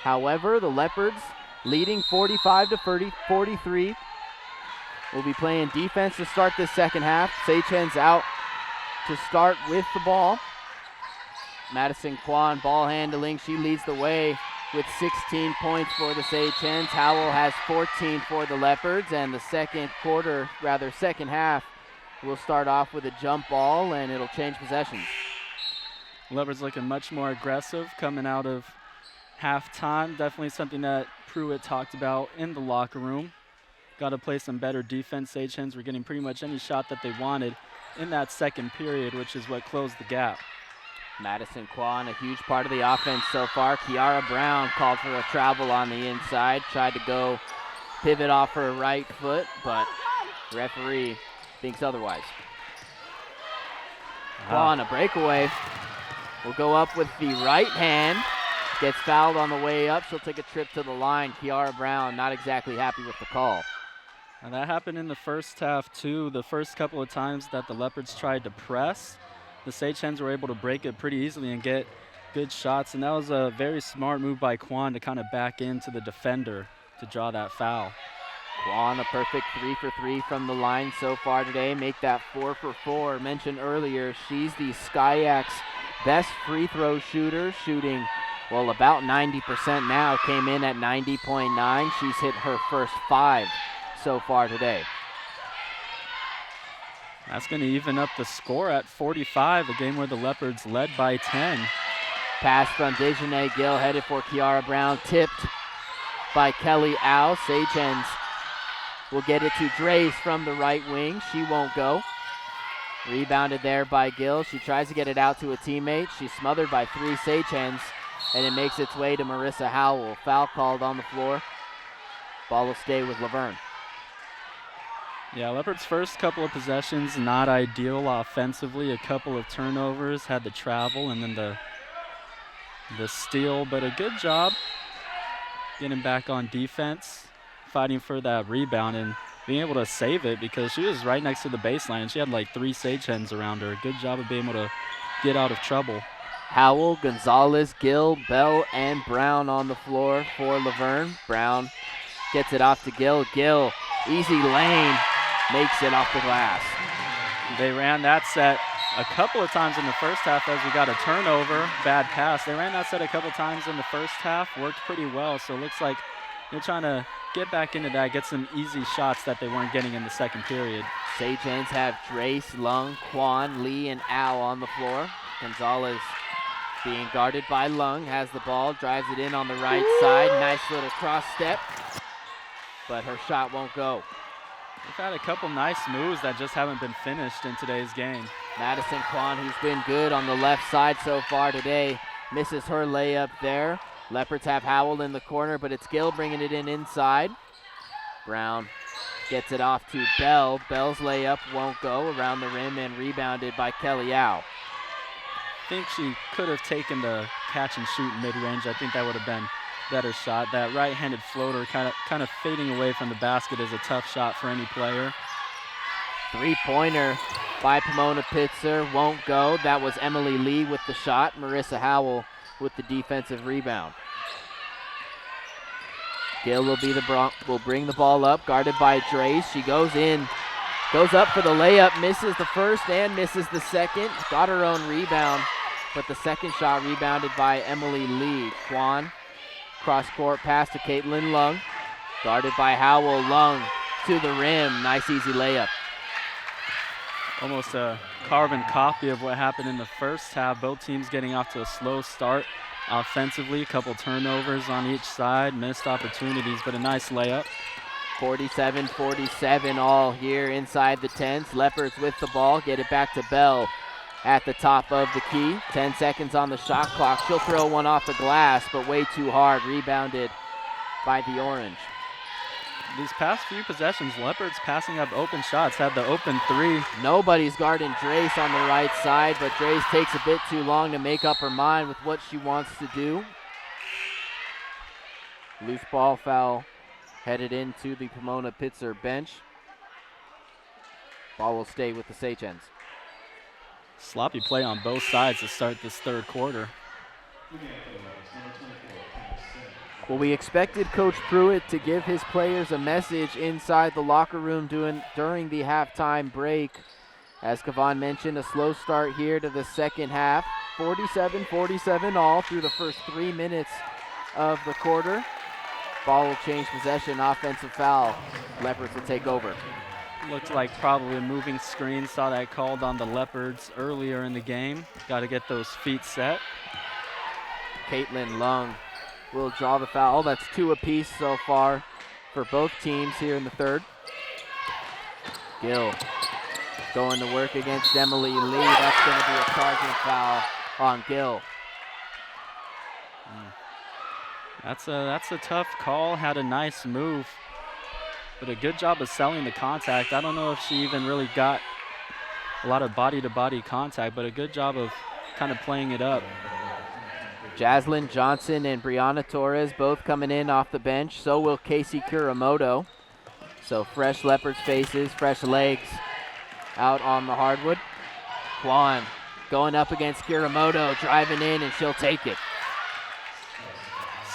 However, the Leopards leading 45-43. We'll be playing defense to start this second half. Sage Hens out to start with the ball. Madison Kwan ball handling. She leads the way with 16 points for the Sage Hens. Howell has 14 for the Leopards, and the second half will start off with a jump ball, and it'll change possessions. Leopards looking much more aggressive coming out of halftime. Definitely something that Pruitt talked about in the locker room. Got to play some better defense. Sage Hens were getting pretty much any shot that they wanted in that second period, which is what closed the gap. Madison Kwan, a huge part of the offense so far. Kiara Brown called for a travel on the inside, tried to go pivot off her right foot, but the referee thinks otherwise. Kwan, a breakaway, will go up with the right hand. Gets fouled on the way up. She'll take a trip to the line. Kiara Brown not exactly happy with the call. And that happened in the first half too. The first couple of times that the Leopards tried to press, the Sage Hens were able to break it pretty easily and get good shots. And that was a very smart move by Kwan to kind of back into the defender to draw that foul. Kwan, a perfect 3 for 3 from the line so far today. Make that 4 for 4. Mentioned earlier, she's the Skyacs' best free throw shooter, shooting well about 90% now. Came in at 90.9. She's hit her first 5 so far today. That's going to even up the score at 45, a game where the Leopards led by 10. Pass from Desjardins Gill headed for Kiara Brown, tipped by Kelly Au. Sagehens will get it to Drace from the right wing. She won't go. Rebounded there by Gill. She tries to get it out to a teammate. She's smothered by 3 Sagehens, and it makes its way to Marissa Howell. Foul called on the floor. Ball will stay with Laverne. Yeah, Leopards' first couple of possessions, not ideal offensively. A couple of turnovers, had the travel, and then the steal, but a good job getting back on defense, fighting for that rebound, and being able to save it because she was right next to the baseline, and she had like 3 Sagehens around her. Good job of being able to get out of trouble. Howell, Gonzalez, Gill, Bell, and Brown on the floor for Laverne. Brown gets it off to Gill. Gill, easy lane, makes it off the glass. They ran that set a couple of times in the first half as we got a turnover, bad pass. They ran that set a couple times in the first half, worked pretty well, so it looks like they're trying to get back into that, get some easy shots that they weren't getting in the second period. Sagehens have Drace, Lung, Quan, Lee, and Al on the floor. Gonzalez being guarded by Lung, has the ball, drives it in on the right side. Nice little cross step, but her shot won't go. We've had a couple nice moves that just haven't been finished in today's game. Madison Quan, who's been good on the left side so far today, misses her layup there. Leopards have Howell in the corner, but it's Gill bringing it in inside. Brown gets it off to Bell. Bell's layup won't go around the rim and rebounded by Kelly Au. I think she could have taken the catch and shoot mid-range. I think that would have been a better shot. That right-handed floater kind of fading away from the basket is a tough shot for any player. Three-pointer by Pomona-Pitzer won't go. That was Emily Lee with the shot. Marissa Howell with the defensive rebound. Gill will bring the ball up, guarded by Drace. She goes in, goes up for the layup, misses the first and misses the second. Got her own rebound, but the second shot rebounded by Emily Lee. Quan, cross-court pass to Caitlin Lung, guarded by Howell. Lung to the rim, nice easy layup. Almost a carbon copy of what happened in the first half. Both teams getting off to a slow start offensively. A couple turnovers on each side, missed opportunities, but a nice layup. 47-47 all here inside the tents. Leopards with the ball, get it back to Bell at the top of the key. 10 seconds on the shot clock. She'll throw one off the glass, but way too hard. Rebounded by the Orange. These past few possessions, Leopards passing up open shots, had the open 3. Nobody's guarding Drace on the right side, but Drace takes a bit too long to make up her mind with what she wants to do. Loose ball foul headed into the Pomona-Pitzer bench. Ball will stay with the Sagehens. Sloppy play on both sides to start this third quarter. Well, we expected Coach Pruitt to give his players a message inside the locker room during the halftime break. As Kavan mentioned, a slow start here to the second half. 47-47 all through the first 3 minutes of the quarter. Ball will change possession, offensive foul. Leopards will take over. Looked like probably a moving screen. Saw that called on the Leopards earlier in the game. Got to get those feet set. Caitlin Lung will draw the foul. That's 2 apiece so far for both teams here in the third. Gill going to work against Emily Lee. That's going to be a charging foul on Gill. That's a tough call. Had a nice move, but a good job of selling the contact. I don't know if she even really got a lot of body-to-body contact, but a good job of kind of playing it up. Jaslyn Johnson and Brianna Torres both coming in off the bench. So will Casey Kuramoto. So fresh Leopards faces, fresh legs out on the hardwood. Quan going up against Kuramoto, driving in, and she'll take it.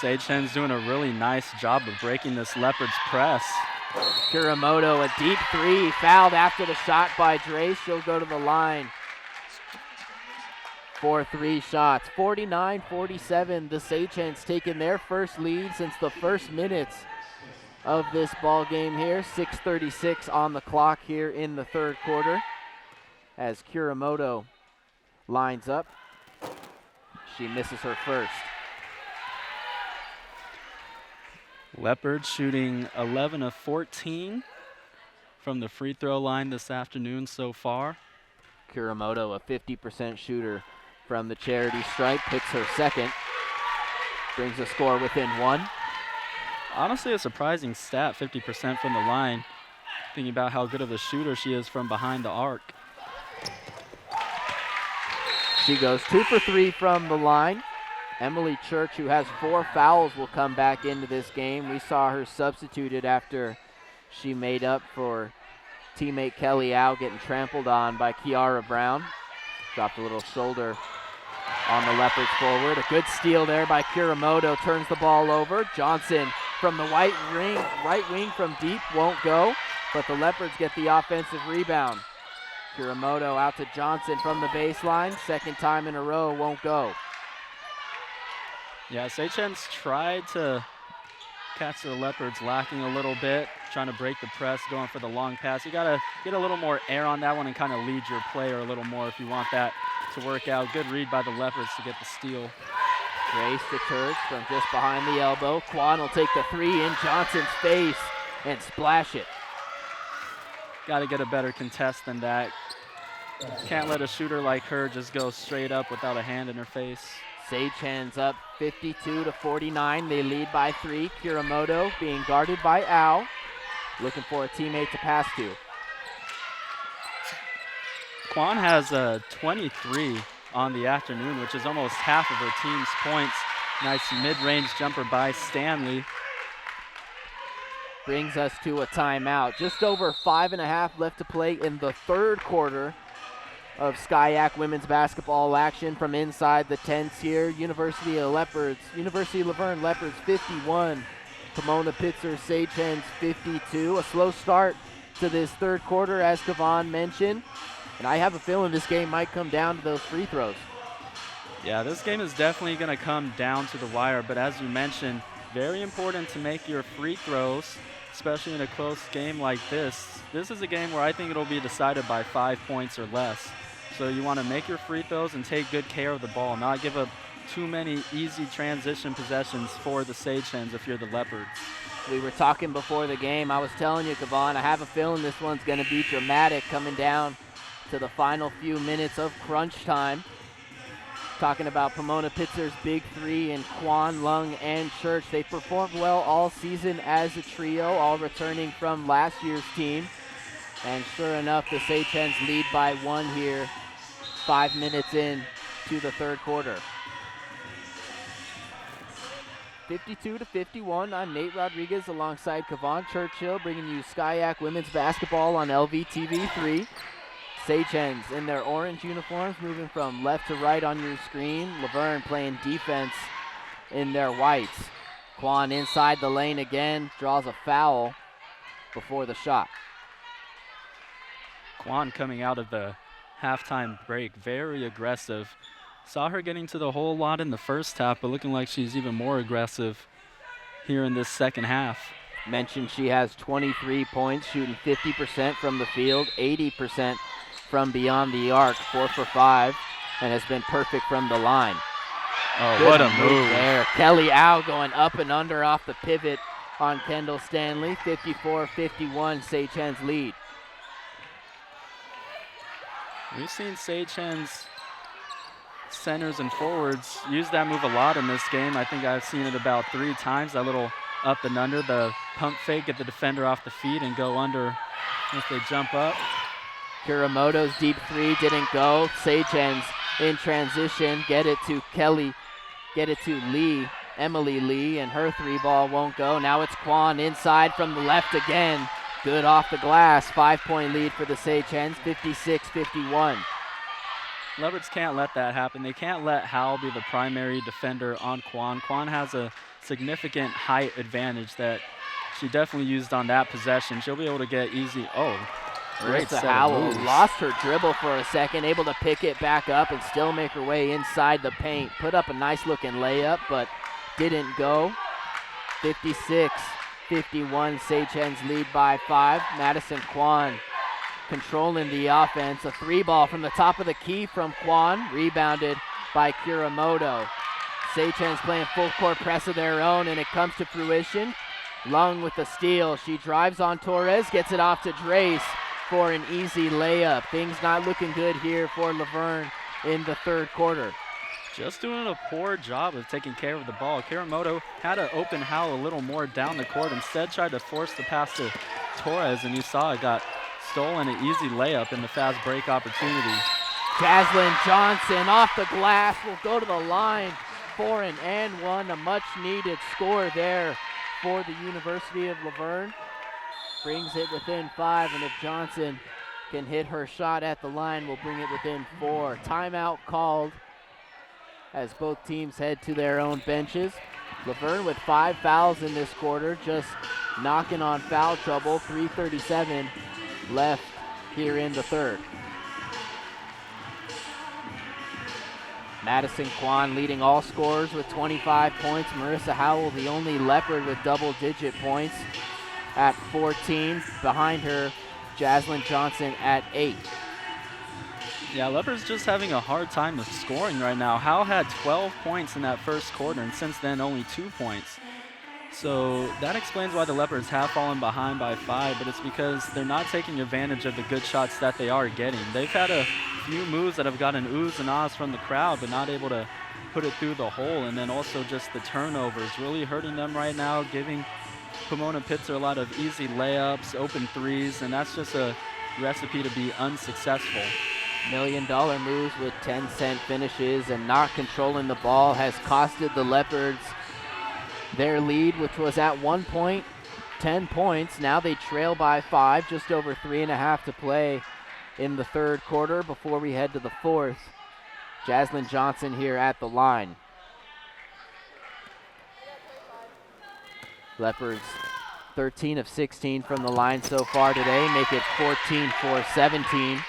Sagehens doing a really nice job of breaking this Leopards press. Kuramoto, a deep 3, fouled after the shot by Drace. She'll go to the line for 3 shots. 49-47, the Sagehens taking their first lead since the first minutes of this ball game here. 6:36 on the clock here in the third quarter. as Kuramoto lines up. She misses her first. Leopards shooting 11 of 14 from the free throw line this afternoon so far. Kuramoto, a 50% shooter from the charity stripe, hits her second. Brings the score within one. Honestly, a surprising stat, 50% from the line. Thinking about how good of a shooter she is from behind the arc. She goes 2 for 3 from the line. Emily Church, who has 4 fouls, will come back into this game. We saw her substituted after she made up for teammate Kelly Au getting trampled on by Kiara Brown. Dropped a little shoulder on the Leopards forward. A good steal there by Kuramoto, turns the ball over. Johnson from the right wing from deep, won't go, but the Leopards get the offensive rebound. Kuramoto out to Johnson from the baseline, second time in a row, won't go. Yeah, Seychen's tried to catch the Leopards lacking a little bit, trying to break the press, going for the long pass. You gotta get a little more air on that one and kind of lead your player a little more if you want that to work out. Good read by the Leopards to get the steal. Race to Church from just behind the elbow. Kwan will take the 3 in Johnson's face and splash it. Got to get a better contest than that. Can't let a shooter like her just go straight up without a hand in her face. Seychen's up 52-49. They lead by 3. Kuramoto being guarded by Au. Looking for a teammate to pass to. Kwan has a 23 on the afternoon, which is almost half of her team's points. Nice mid-range jumper by Stanley. Brings us to a timeout. Just over 5.5 left to play in the third quarter of Skyac women's basketball action from inside the tents here. University of Laverne Leopards 51, Pomona-Pitzer Seychens 52. A slow start to this third quarter, as Kavan mentioned, and I have a feeling this game might come down to those free throws. Yeah, this game is definitely going to come down to the wire, but as you mentioned, very important to make your free throws, especially in a close game like this. This is a game where I think it'll be decided by 5 points or less. So you want to make your free throws and take good care of the ball, not give up too many easy transition possessions for the Sagehens if you're the Leopards. We were talking before the game. I was telling you, Kavan, I have a feeling this one's going to be dramatic coming down to the final few minutes of crunch time. Talking about Pomona-Pitzer's big 3 and Kwan, Lung, and Church. They performed well all season as a trio, all returning from last year's team. And sure enough, the Sagehens lead by 1 here, 5 minutes in to the third quarter. 52-51, I'm Nate Rodriguez alongside Kavan Churchill, bringing you Skyac women's basketball on LVTV3. Sagehens in their orange uniforms, moving from left to right on your screen. Laverne playing defense in their whites. Kwan inside the lane again, draws a foul before the shot. Kwan coming out of the halftime break, very aggressive. Saw her getting to the hole a lot in the first half, but looking like she's even more aggressive here in this second half. Mentioned she has 23 points, shooting 50% from the field, 80% from beyond the arc, 4 for 5, and has been perfect from the line. Oh, Good what a move there. Kelly Au going up and under off the pivot on Kendall Stanley. 54-51, Sagehens lead. We've seen Sagehens centers and forwards use that move a lot in this game. I think I've seen it about 3 times, that little up and under, the pump fake, get the defender off the feet and go under if they jump up. Kuramoto's deep 3 didn't go. Sagehens in transition, get it to Kelly, get it to Lee, Emily Lee, and her 3 ball won't go. Now it's Kwan inside from the left again. Good off the glass, 5-point lead for the Sagehens, 56-51. Leopards can't let that happen. They can't let Hal be the primary defender on Kwan. Kwan has a significant height advantage that she definitely used on that possession. She'll be able to get easy. Oh, great set of moves. Lost her dribble for a second, able to pick it back up and still make her way inside the paint. Put up a nice looking layup, but didn't go. 56-51, Sagehens lead by 5. Madison Kwan controlling the offense. A 3-ball from the top of the key from Kwan, rebounded by Kuramoto. Seichen's playing full court press of their own, and it comes to fruition. Lung with the steal. She drives on Torres, gets it off to Drace for an easy layup. Things not looking good here for Laverne in the third quarter. Just doing a poor job of taking care of the ball. Kuramoto had to open Howell a little more down the court, instead tried to force the pass to Torres, and you saw it got stolen, an easy layup in the fast break opportunity. Jaslyn Johnson off the glass will go to the line for an and one, a much needed score there for the University of Laverne. Brings it within 5, and if Johnson can hit her shot at the line, we'll bring it within 4. Timeout called as both teams head to their own benches. Laverne with 5 fouls in this quarter, just knocking on foul trouble. 3:37 left here in the third. Madison Kwan leading all scorers with 25 points. Marissa Howell, the only Leopard with double-digit points at 14. Behind her, Jaslyn Johnson at 8. Yeah, Leopard's just having a hard time of scoring right now. Howell had 12 points in that first quarter, and since then only 2 points. So that explains why the Leopards have fallen behind by 5, but it's because they're not taking advantage of the good shots that they are getting. They've had a few moves that have gotten oohs and ahs from the crowd, but not able to put it through the hole. And then also just the turnovers really hurting them right now, giving Pomona-Pitzer a lot of easy layups, open threes, and that's just a recipe to be unsuccessful. $1 million moves with 10-cent finishes, and not controlling the ball has costed the Leopards their lead, which was at one point 10 points. Now they trail by 5, just over 3.5 to play in the third quarter before we head to the fourth. Jaslyn Johnson here at the line. Leopards 13 of 16 from the line so far today, make it 14 for 17.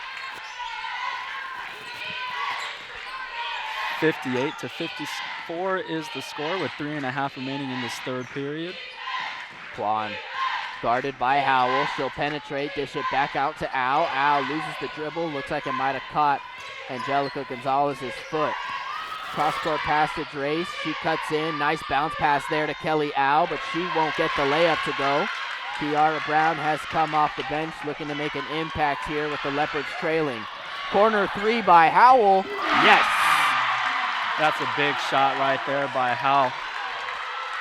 58-54 is the score with 3.5 remaining in this third period. Kwan guarded by Howell. She'll penetrate, dish it back out to Al. Al loses the dribble. Looks like it might have caught Angelica Gonzalez's foot. Cross-court pass to Drace. She cuts in. Nice bounce pass there to Kelly Al, but she won't get the layup to go. Kiara Brown has come off the bench looking to make an impact here with the Leopards trailing. Corner 3 by Howell. Yes! That's a big shot right there by Howell.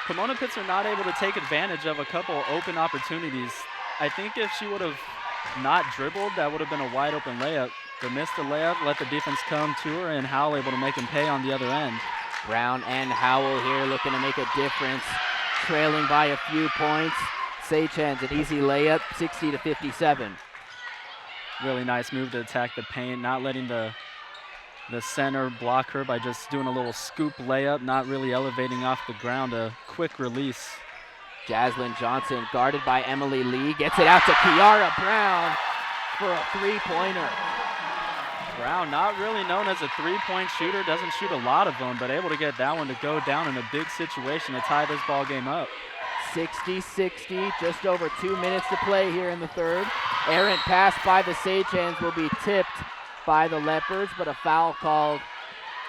Pomona-Pitzer not able to take advantage of a couple open opportunities. I think if she would have not dribbled, that would have been a wide open layup. But missed the layup, let the defense come to her, and Howell able to make him pay on the other end. Brown and Howell here looking to make a difference, trailing by a few points. Seichen's an easy layup, 60-57. Really nice move to attack the paint, not letting the center block her by just doing a little scoop layup, not really elevating off the ground, a quick release. Jaslyn Johnson guarded by Emily Lee, gets it out to Kiara Brown for a three-pointer. Brown, not really known as a three-point shooter, doesn't shoot a lot of them, but able to get that one to go down in a big situation to tie this ball game up. 60-60, just over 2 minutes to play here in the third. Errant pass by the Seichens will be tipped by the Leopards, but a foul called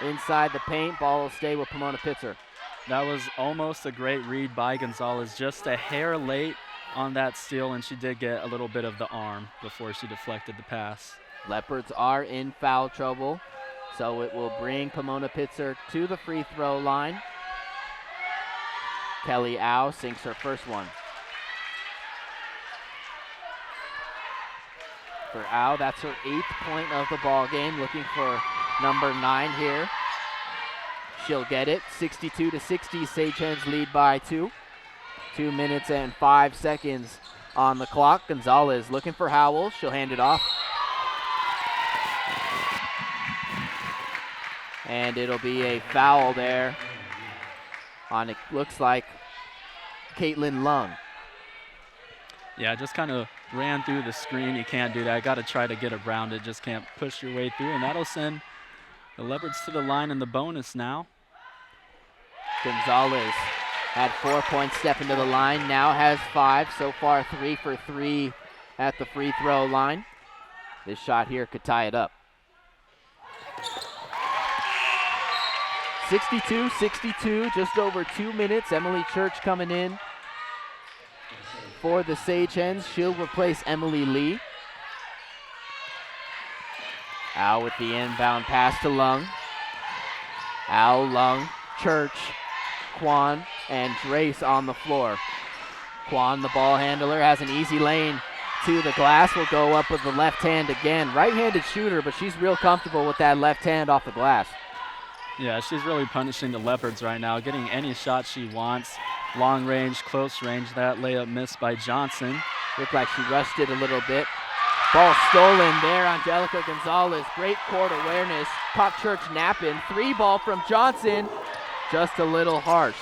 inside the paint. Ball will stay with Pomona-Pitzer. That was almost a great read by Gonzalez, just a hair late on that steal, and she did get a little bit of the arm before she deflected the pass. Leopards are in foul trouble, so it will bring Pomona-Pitzer to the free throw line. Kelly Au sinks her first one. For Au, that's her 8th point of the ball game, looking for number 9 here. She'll get it, 62-60, Seichens lead by 2. 2 minutes and 5 seconds on the clock. Gonzalez looking for Howell, she'll hand it off. And it'll be a foul there on, it looks like, Caitlin Lung. Yeah, just kind of ran through the screen. You can't do that. Got to try to get around it. Just can't push your way through, and that'll send the Leopards to the line in the bonus now. Gonzalez had 4 points step into the line, now has 5. So far 3 for 3 at the free throw line. This shot here could tie it up. 62-62, just over 2 minutes. Emily Church coming in for the Sage Hens. She'll replace Emily Lee. Al with the inbound pass to Lung. Al, Lung, Church, Kwan, and Drace on the floor. Kwan, the ball handler, has an easy lane to the glass. Will go up with the left hand again. Right-handed shooter, but she's real comfortable with that left hand off the glass. Yeah, she's really punishing the Leopards right now, getting any shot she wants. Long range, close range. That layup missed by Johnson. Looked like she rushed it a little bit. Ball stolen there, Angelica Gonzalez. Great court awareness. Caught Church napping. 3 ball from Johnson. Just a little harsh.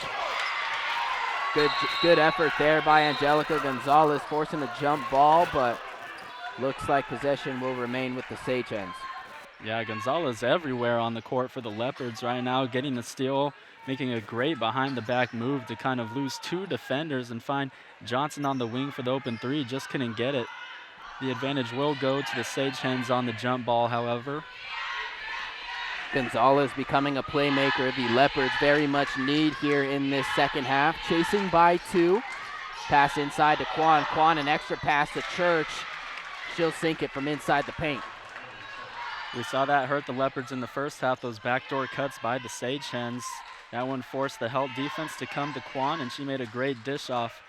Good effort there by Angelica Gonzalez, forcing a jump ball, but looks like possession will remain with the Sage Hens. Yeah, Gonzalez everywhere on the court for the Leopards right now, getting the steal, making a great behind-the-back move to kind of lose 2 defenders and find Johnson on the wing for the open 3. Just couldn't get it. The advantage will go to the Sage Hens on the jump ball, however. Gonzalez becoming a playmaker the Leopards very much need here in this second half. Chasing by 2. Pass inside to Kwan. Kwan, an extra pass to Church. She'll sink it from inside the paint. We saw that hurt the Leopards in the first half, those backdoor cuts by the Sage Hens. That one forced the help defense to come to Kwan, and she made a great dish off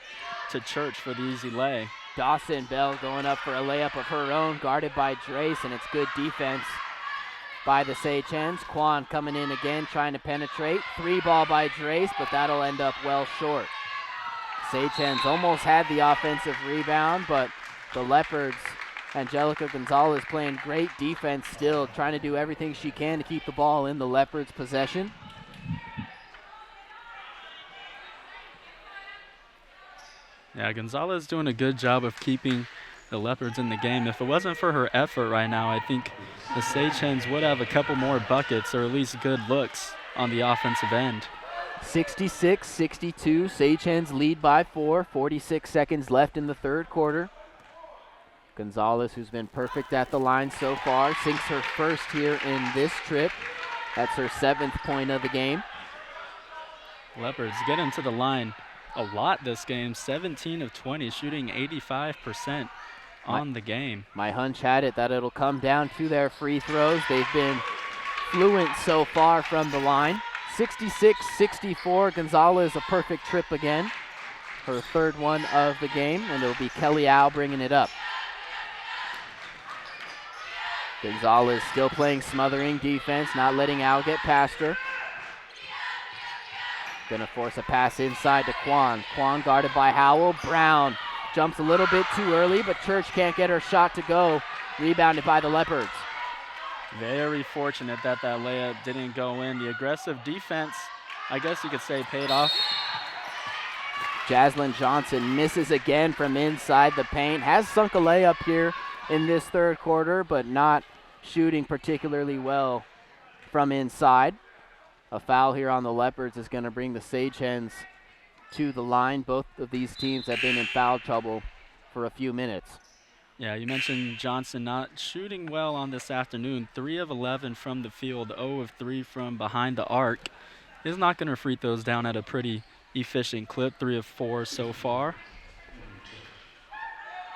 to Church for the easy lay. Dawson Bell going up for a layup of her own, guarded by Drace, and it's good defense by the Sage Hens. Kwan coming in again, trying to penetrate. 3 ball by Drace, but that'll end up well short. Sage Hens almost had the offensive rebound, but the Leopards, Angelica Gonzalez playing great defense still, trying to do everything she can to keep the ball in the Leopards' possession. Yeah, Gonzalez doing a good job of keeping the Leopards in the game. If it wasn't for her effort right now, I think the Sage Hens would have a couple more buckets or at least good looks on the offensive end. 66-62, Sage Hens lead by 4, 46 seconds left in the third quarter. Gonzalez, who's been perfect at the line so far, sinks her first here in this trip. That's her 7th point of the game. Leopards get into the line a lot this game, 17 of 20, shooting 85% on the game. My hunch had it that it'll come down to their free throws. They've been fluent so far from the line. 66-64, Gonzalez a perfect trip again. Her 3rd one of the game, and it'll be Kelly Al bringing it up. Gonzalez still playing smothering defense, not letting Al get past her. Gonna force a pass inside to Kwan. Kwan guarded by Howell. Brown jumps a little bit too early, but Church can't get her shot to go. Rebounded by the Leopards. Very fortunate that that layup didn't go in. The aggressive defense, I guess you could say, paid off. Jaslyn Johnson misses again from inside the paint. Has sunk a layup here in this third quarter, but not shooting particularly well from inside. A foul here on the Leopards is going to bring the Sage Hens to the line. Both of these teams have been in foul trouble for a few minutes. Yeah, you mentioned Johnson not shooting well on this afternoon. 3 of 11 from the field, 0 of 3 from behind the arc. Is not going to free those down at a pretty efficient clip, 3 of 4 so far.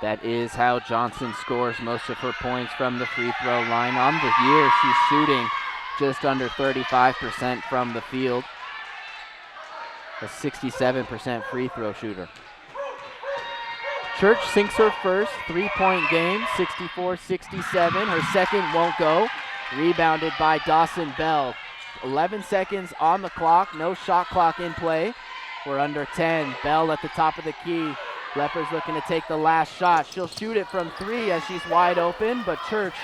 That is how Johnson scores most of her points from the free throw line. On the year, she's shooting just under 35% from the field. A 67% free throw shooter. Church sinks her first 3-point game, 64-67. Her second won't go. Rebounded by Dawson Bell. 11 seconds on the clock, no shot clock in play. We're under 10. Bell at the top of the key. Leopards looking to take the last shot. She'll shoot it from 3 as she's wide open, but Church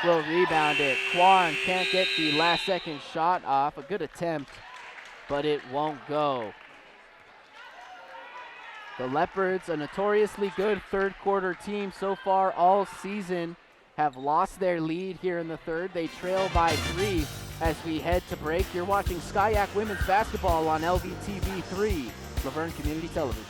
will rebound it. Kwan can't get the last second shot off. A good attempt, but it won't go. The Leopards, a notoriously good third quarter team so far all season, have lost their lead here in the third. They trail by 3 as we head to break. You're watching Skyac Women's Basketball on LVTV3, Laverne Community Television.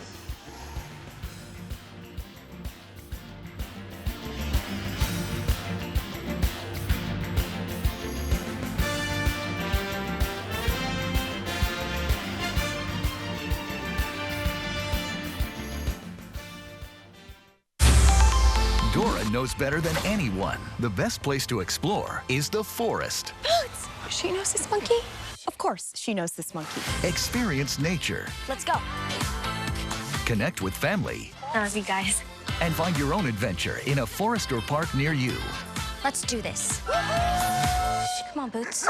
Pandora knows better than anyone. The best place to explore is the forest. Boots! She knows this monkey? Of course, she knows this monkey. Experience nature. Let's go. Connect with family. I love you guys. And find your own adventure in a forest or park near you. Let's do this. Come on, Boots.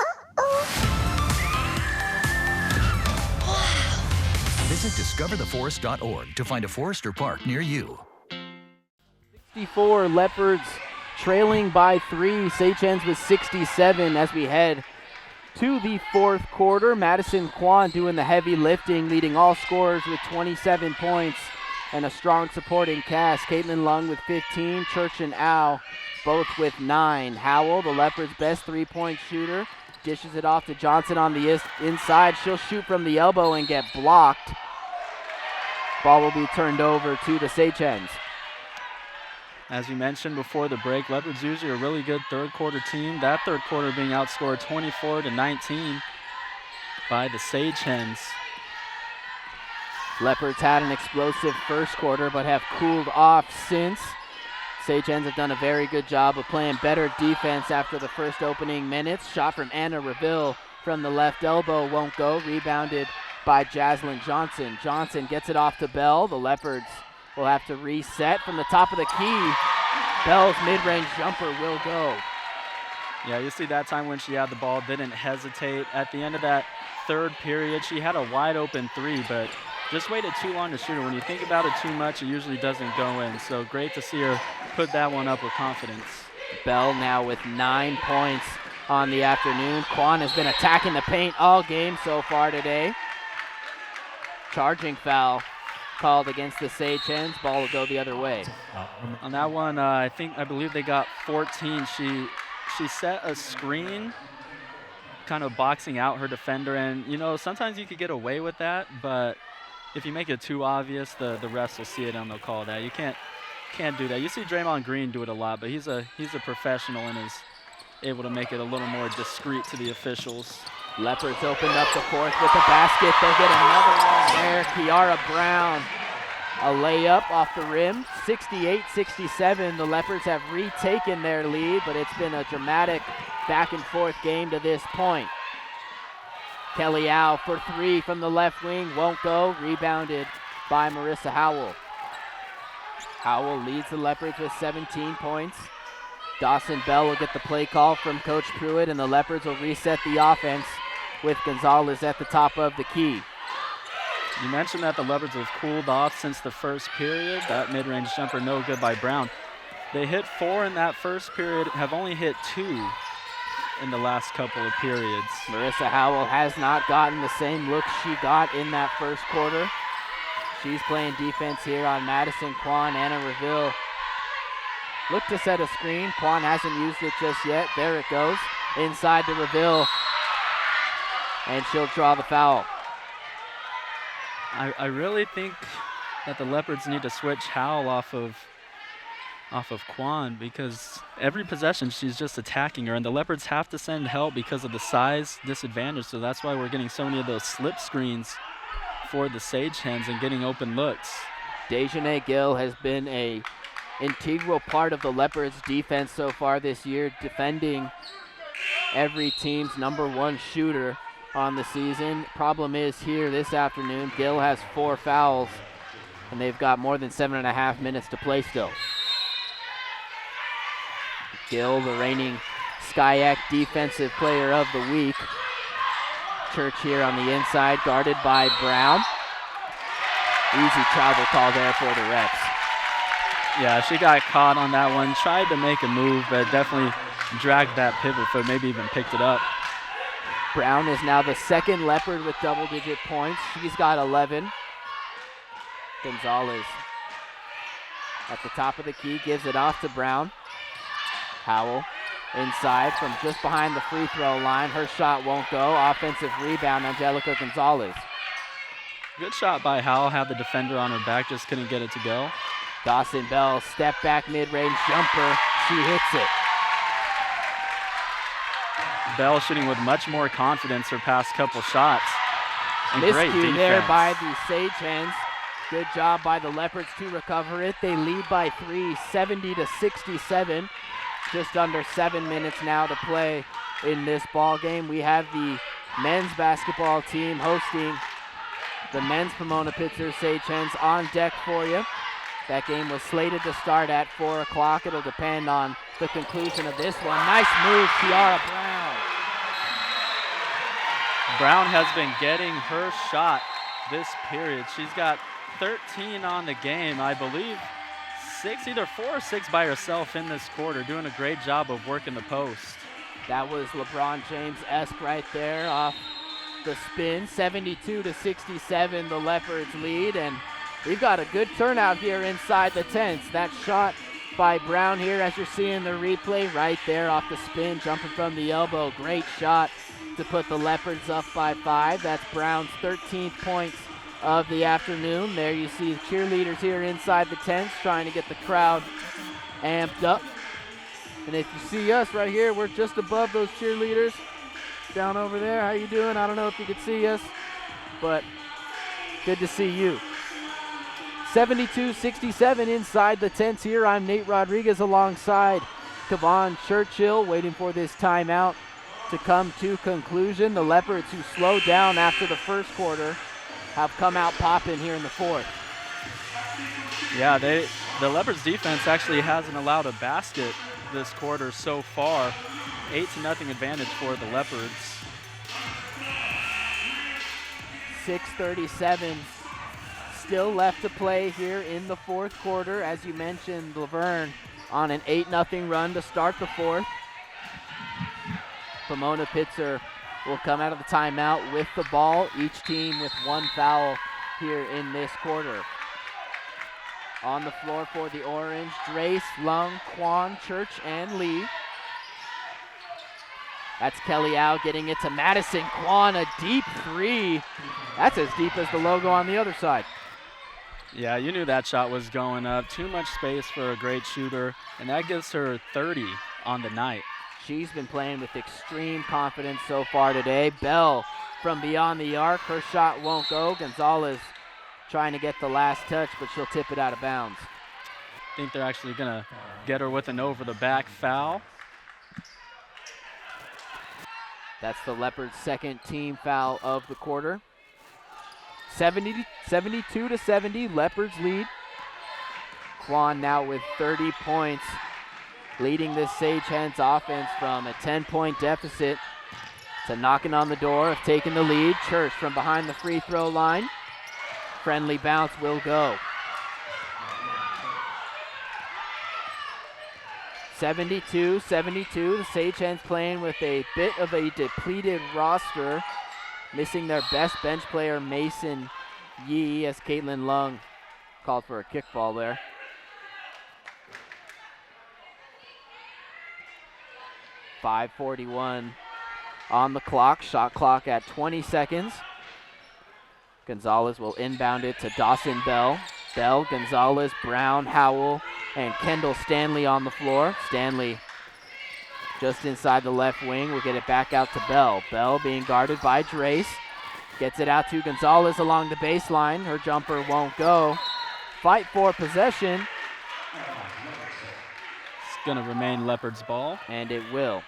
Visit discovertheforest.org to find a forest or park near you. 64 Leopards trailing by 3. Sage Hens with 67 as we head to the fourth quarter. Madison Kwan doing the heavy lifting, leading all scorers with 27 points and a strong supporting cast. Caitlin Lung with 15, Church and Au both with 9. Howell, the Leopards' best three-point shooter, dishes it off to Johnson on the inside. She'll shoot from the elbow and get blocked. Ball will be turned over to the Sage Hens. As we mentioned before the break, Leopards usually a really good third quarter team. That third quarter being outscored 24-19 by the Sage Hens. Leopards had an explosive first quarter but have cooled off since. Sage Hens have done a very good job of playing better defense after the first opening minutes. Shot from Anna Reville from the left elbow won't go. Rebounded by Jaslyn Johnson. Johnson gets it off to Bell. The Leopards will have to reset from the top of the key. Bell's mid-range jumper will go. Yeah, you see that time when she had the ball, didn't hesitate. At the end of that third period, she had a wide open three, but just waited too long to shoot it. When you think about it too much, it usually doesn't go in. So great to see her put that one up with confidence. Bell now with 9 points on the afternoon. Kwan has been attacking the paint all game so far today. Charging foul called against the Sage Hens. Ball will go the other way. On that one, I believe they got 14. She set a screen, kind of boxing out her defender, and you know sometimes you could get away with that, but if you make it too obvious, the refs will see it and they'll call that. You can't do that. You see Draymond Green do it a lot, but he's a professional and is able to make it a little more discreet to the officials. Leopards opened up the fourth with the basket. They'll get another one there. Kiara Brown, a layup off the rim. 68-67. The Leopards have retaken their lead, but it's been a dramatic back and forth game to this point. Kelly Au for three from the left wing. Won't go. Rebounded by Marissa Howell. Howell leads the Leopards with 17 points. Dawson Bell will get the play call from Coach Pruitt, and the Leopards will reset the offense with Gonzalez at the top of the key. You mentioned that the Leopards have cooled off since the first period. That mid-range jumper no good by Brown. They hit 4 in that first period, have only hit 2 in the last couple of periods. Marissa Howell has not gotten the same look she got in that first quarter. She's playing defense here on Madison Kwan. Anna Reville look to set a screen. Kwan hasn't used it just yet. There it goes. Inside to Reville. And she'll draw the foul. I really think that the Leopards need to switch Howell off of Kwan, because every possession she's just attacking her, and the Leopards have to send help because of the size disadvantage. So that's why we're getting so many of those slip screens for the Sage Hens and getting open looks. Dejanay Gill has been a integral part of the Leopards defense so far this year, defending every team's #1 shooter on the season. Problem is here this afternoon, Gill has 4 fouls, and they've got more than 7.5 minutes to play still. Gill, the reigning SCIAC Defensive Player of the Week. Church here on the inside, guarded by Brown. Easy travel call there for the refs. Yeah, she got caught on that one, tried to make a move, but definitely dragged that pivot foot, maybe even picked it up. Brown is now the second Leopard with double-digit points. She's got 11. Gonzalez at the top of the key, gives it off to Brown. Howell inside from just behind the free throw line. Her shot won't go. Offensive rebound, Angelica Gonzalez. Good shot by Howell, had the defender on her back, just couldn't get it to go. Dawson Bell, step back mid-range jumper. She hits it. Bell shooting with much more confidence her past couple shots. And great Miscue defense there by the Sage Hens. Good job by the Leopards to recover it. They lead by 3, 70-67. Just under 7 minutes now to play in this ball game. We have the men's basketball team hosting the men's Pomona-Pitzer Sage Hens on deck for you. That game was slated to start at 4 o'clock. It'll depend on the conclusion of this one. Nice move, Tiara Brown. Brown has been getting her shot this period. She's got 13 on the game, I believe 6, either 4 or 6 by herself in this quarter, doing a great job of working the post. That was LeBron James-esque right there off the spin. 72-67, the Leopards lead, and we've got a good turnout here inside the tents. That shot by Brown here, as you're seeing the replay, right there off the spin, jumping from the elbow. Great shot to put the Leopards up by 5. That's Brown's 13th points of the afternoon. There you see the cheerleaders here inside the tents trying to get the crowd amped up. And if you see us right here, we're just above those cheerleaders down over there. How you doing? I don't know if you can see us, but good to see you. 72-67 inside the tents here. I'm Nate Rodriguez alongside Kevon Churchill, waiting for this timeout to come to conclusion. The Leopards, who slowed down after the first quarter, have come out popping here in the fourth. Yeah, the Leopards defense actually hasn't allowed a basket this quarter so far. 8-0 advantage for the Leopards. 6:37 still left to play here in the fourth quarter. As you mentioned, Laverne on an 8-0 run to start the fourth. Pomona-Pitzer will come out of the timeout with the ball, each team with 1 foul here in this quarter. On the floor for the Orange, Drace, Lung, Kwan, Church, and Lee. That's Kelly Au getting it to Madison. Kwan, a deep 3. That's as deep as the logo on the other side. Yeah, you knew that shot was going up. Too much space for a great shooter, and that gives her 30 on the night. She's been playing with extreme confidence so far today. Bell from beyond the arc. Her shot won't go. Gonzalez trying to get the last touch, but she'll tip it out of bounds. I think they're actually going to get her with an over-the-back foul. That's the Leopards' second team foul of the quarter. 72-70, Leopards lead. Kwan now with 30 points, leading this Sage Hens offense from a 10-point deficit to knocking on the door of taking the lead. Church from behind the free throw line. Friendly bounce will go. 72-72, the Sage Hens playing with a bit of a depleted roster, missing their best bench player, Mason Yee, as Caitlin Lung called for a kickball there. .541 on the clock, shot clock at 20 seconds. Gonzalez will inbound it to Dawson Bell. Bell, Gonzalez, Brown, Howell, and Kendall Stanley on the floor. Stanley just inside the left wing. We'll get it back out to Bell. Bell being guarded by Drace. Gets it out to Gonzalez along the baseline. Her jumper won't go. Fight for possession. It's going to remain Leopards ball. And it will.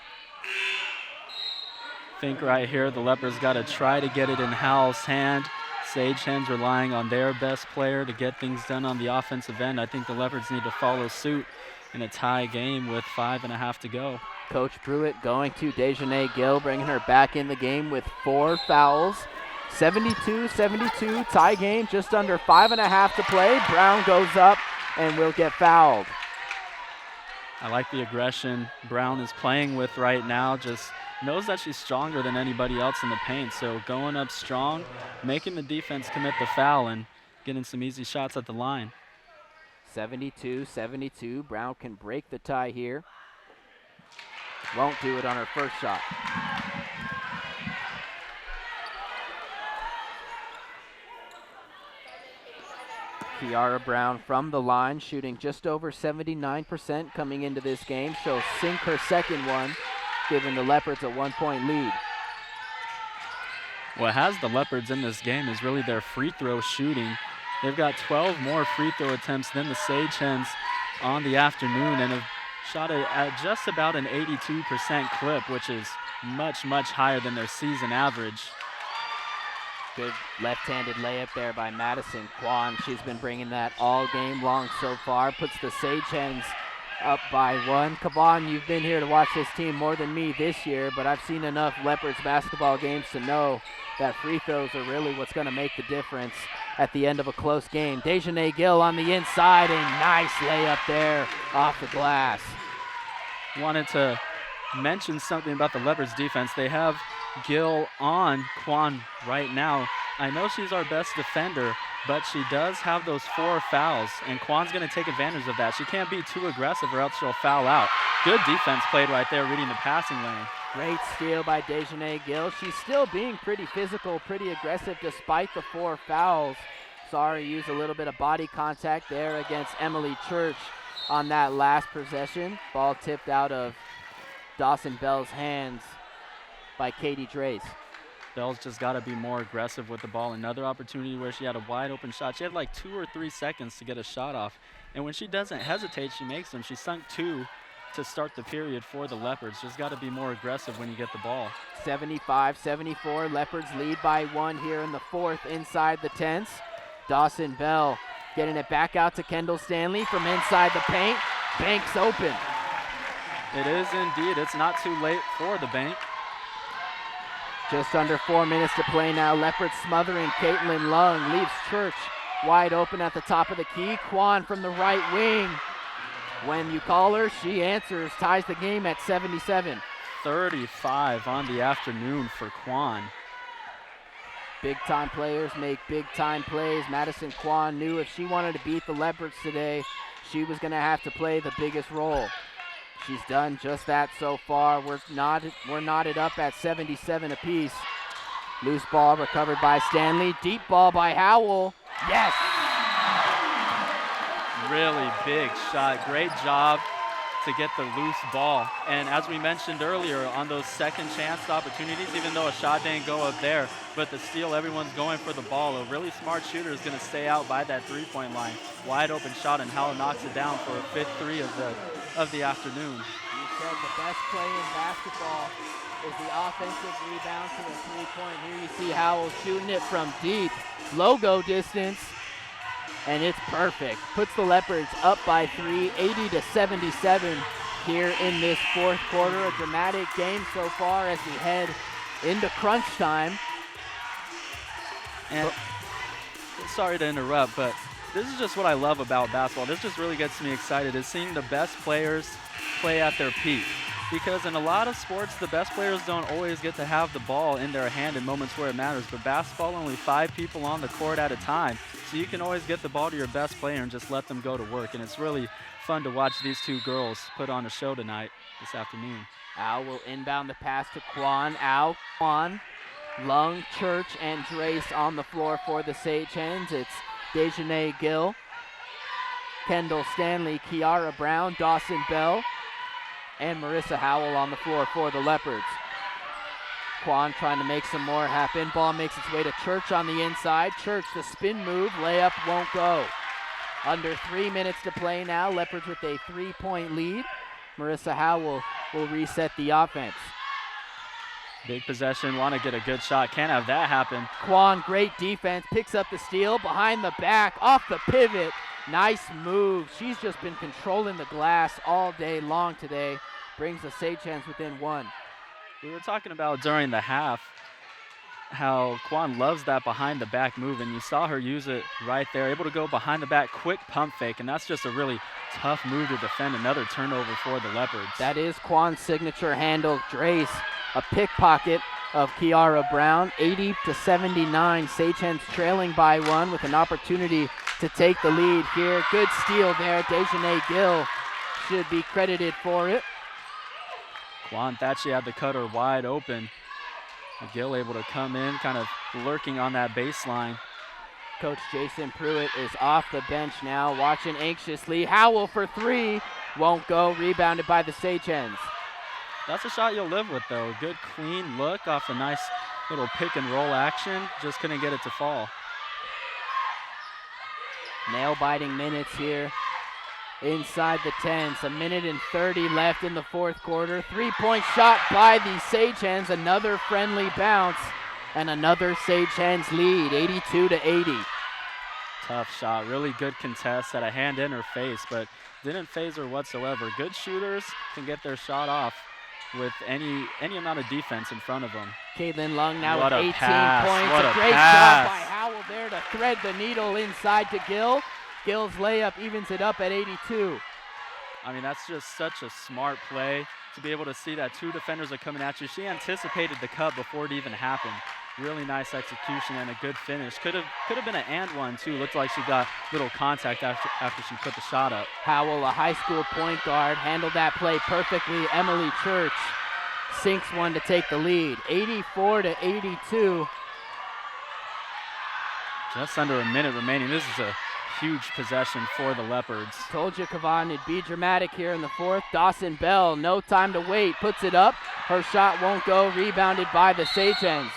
Think right here the Leopards got to try to get it in Howell's hand. Sage Hens relying on their best player to get things done on the offensive end. I think the Leopards need to follow suit in a tie game with 5.5 to go. Coach Pruitt going to Dejanay Gill, bringing her back in the game with 4 fouls. 72-72, tie game, just under 5.5 to play. Brown goes up and will get fouled. I like the aggression Brown is playing with right now. Just knows that she's stronger than anybody else in the paint. So going up strong, making the defense commit the foul and getting some easy shots at the line. 72-72, Brown can break the tie here. Won't do it on her first shot. Kiara Brown from the line, shooting just over 79% coming into this game. She'll sink her second one, giving the Leopards a 1-point lead. What has the Leopards in this game is really their free throw shooting. They've got 12 more free throw attempts than the Sage Hens on the afternoon and have shot it at just about an 82% clip, which is much, much higher than their season average. Good left-handed layup there by Madison Kwan. She's been bringing that all game long so far. Puts the Sage Hens up by 1. Kavan, you've been here to watch this team more than me this year, but I've seen enough Leopards basketball games to know that free throws are really what's going to make the difference at the end of a close game. Dejanay Gill on the inside, a nice layup there off the glass. Wanted to mention something about the Leopards defense. They have Gill on Kwan right now. I know she's our best defender, but she does have those 4 fouls, and Kwan's going to take advantage of that. She can't be too aggressive or else she'll foul out. Good defense played right there, reading the passing lane. Great steal by Dejanay Gill. She's still being pretty physical, pretty aggressive despite the 4 fouls. Sorry, used a little bit of body contact there against Emily Church on that last possession. Ball tipped out of Dawson Bell's hands by Katie Drace. Bell's just got to be more aggressive with the ball. Another opportunity where she had a wide open shot. She had like 2 or 3 seconds to get a shot off. And when she doesn't hesitate, she makes them. She sunk 2 to start the period for the Leopards. Just got to be more aggressive when you get the ball. 75-74, Leopards lead by 1 here in the 4th inside the 10s. Dawson Bell getting it back out to Kendall Stanley from inside the paint. Bank's open. It is indeed. It's not too late for the bank. Just under 4 minutes to play now. Leopards smothering Caitlin Lung. Leaves Church wide open at the top of the key. Kwan from the right wing. When you call her, she answers. Ties the game at 77. 35 on the afternoon for Kwan. Big-time players make big-time plays. Madison Kwan knew if she wanted to beat the Leopards today, she was going to have to play the biggest role. She's done just that so far. We're knotted up at 77 apiece. Loose ball recovered by Stanley. Deep ball by Howell. Yes! Really big shot. Great job to get the loose ball. And as we mentioned earlier, on those second chance opportunities, even though a shot didn't go up there, but the steal, everyone's going for the ball. A really smart shooter is going to stay out by that three-point line. Wide open shot, and Howell knocks it down for a 5th three of the afternoon. You said the best play in basketball is the offensive rebound to the three-point. Here you see Howell shooting it from deep, logo distance, and it's perfect. Puts the Leopards up by 3, 80-77 here in this 4th quarter. A dramatic game so far as we head into crunch time. And sorry to interrupt, but this is just what I love about basketball. This just really gets me excited, is seeing the best players play at their peak. Because in a lot of sports, the best players don't always get to have the ball in their hand in moments where it matters. But basketball, only 5 people on the court at a time. So you can always get the ball to your best player and just let them go to work. And it's really fun to watch these 2 girls put on a show tonight, this afternoon. Al will inbound the pass to Kwan. Al, Kwan, Lung, Church, and Drace on the floor for the Sage Hens. It's Dejanay Gill, Kendall Stanley, Kiara Brown, Dawson Bell, and Marissa Howell on the floor for the Leopards. Kwan trying to make some more happen. Ball makes its way to Church on the inside. Church, the spin move, layup won't go. Under 3 minutes to play now. Leopards with a 3-point lead. Marissa Howell will reset the offense. Big possession, want to get a good shot. Can't have that happen. Kwan, great defense, picks up the steal behind the back, off the pivot. Nice move. She's just been controlling the glass all day long today. Brings the Sage Hens within 1. We were talking about during the half how Kwan loves that behind the back move, and you saw her use it right there, able to go behind the back, quick pump fake, and that's just a really tough move to defend. Another turnover for the Leopards. That is Kwan's signature handle. Drace, a pickpocket of Kiara Brown, 80-79. Sage Hens trailing by 1 with an opportunity to take the lead here. Good steal there. Dejanay Gill should be credited for it. Kwan thought she had the cutter wide open. Gill able to come in, kind of lurking on that baseline. Coach Jason Pruitt is off the bench now, watching anxiously. Howell for 3, won't go. Rebounded by the Sage Hens. That's a shot you'll live with, though. Good clean look off a nice little pick and roll action. Just couldn't get it to fall. Nail-biting minutes here inside the 10. A minute and 30 left in the fourth quarter. Three-point shot by the Sage Hens. Another friendly bounce and another Sage Hens lead, 82-80. Tough shot, really good contest, had a hand in her face, but didn't phase her whatsoever. Good shooters can get their shot off with any amount of defense in front of them. Caitlin Lung now What with a 18 pass. points. What a a great pass. job by Howell there to thread the needle inside to Gill. Gill's layup evens it up at 82. I mean, that's just such a smart play to be able to see that two defenders are coming at you. She anticipated the cut before it even happened. Really nice execution and a good finish. Could have been an and one too. Looked like she got little contact after she put the shot up. Howell, a high school point guard, handled that play perfectly. Emily Church sinks one to take the lead, 84-82. Just under a minute remaining. This is a huge possession for the Leopards. Told you, Kavan, it'd be dramatic here in the fourth. Dawson Bell, no time to wait, puts it up. Her shot won't go, rebounded by the Sage Hens.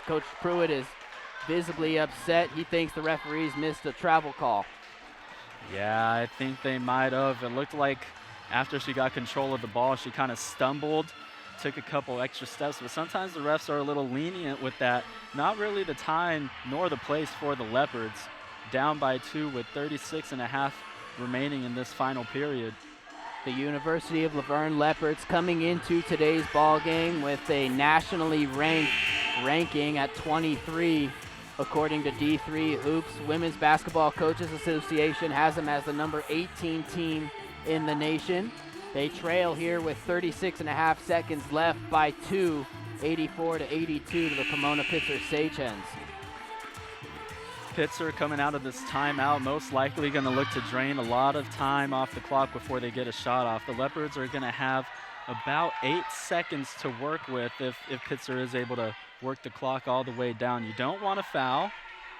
Coach Pruitt is visibly upset. He thinks the referees missed a travel call. Yeah, I think they might have. It looked like after she got control of the ball, she kind of stumbled, took a couple extra steps, but sometimes the refs are a little lenient with that. Not really the time nor the place for the Leopards. Down by 2 with 36.5 remaining in this final period. The University of Laverne Leopards coming into today's ball game with a nationally ranked ranking at 23 according to D3 Hoops. Women's Basketball Coaches Association has them as the number 18 team in the nation. They trail here with 36.5 seconds left by 2, 84-82 to the Pomona-Pitzer Sage Hens. Pitzer coming out of this timeout, most likely going to look to drain a lot of time off the clock before they get a shot off. The Leopards are going to have about 8 seconds to work with if Pitzer is able to work the clock all the way down. You don't want to foul.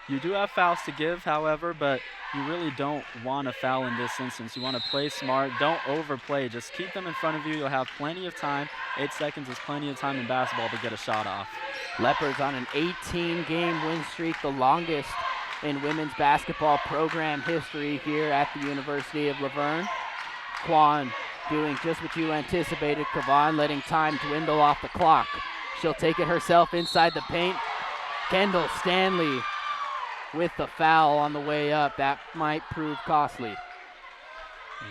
You do have fouls to give, however, but you really don't want to foul in this instance. You want to play smart. Don't overplay. Just keep them in front of you. You'll have plenty of time. 8 seconds is plenty of time in basketball to get a shot off. Leopards on an 18-game win streak, the longest in women's basketball program history here at the University of Laverne. Kwan doing just what you anticipated. Kavan letting time dwindle off the clock. She'll take it herself inside the paint. Kendall Stanley with the foul on the way up. That might prove costly.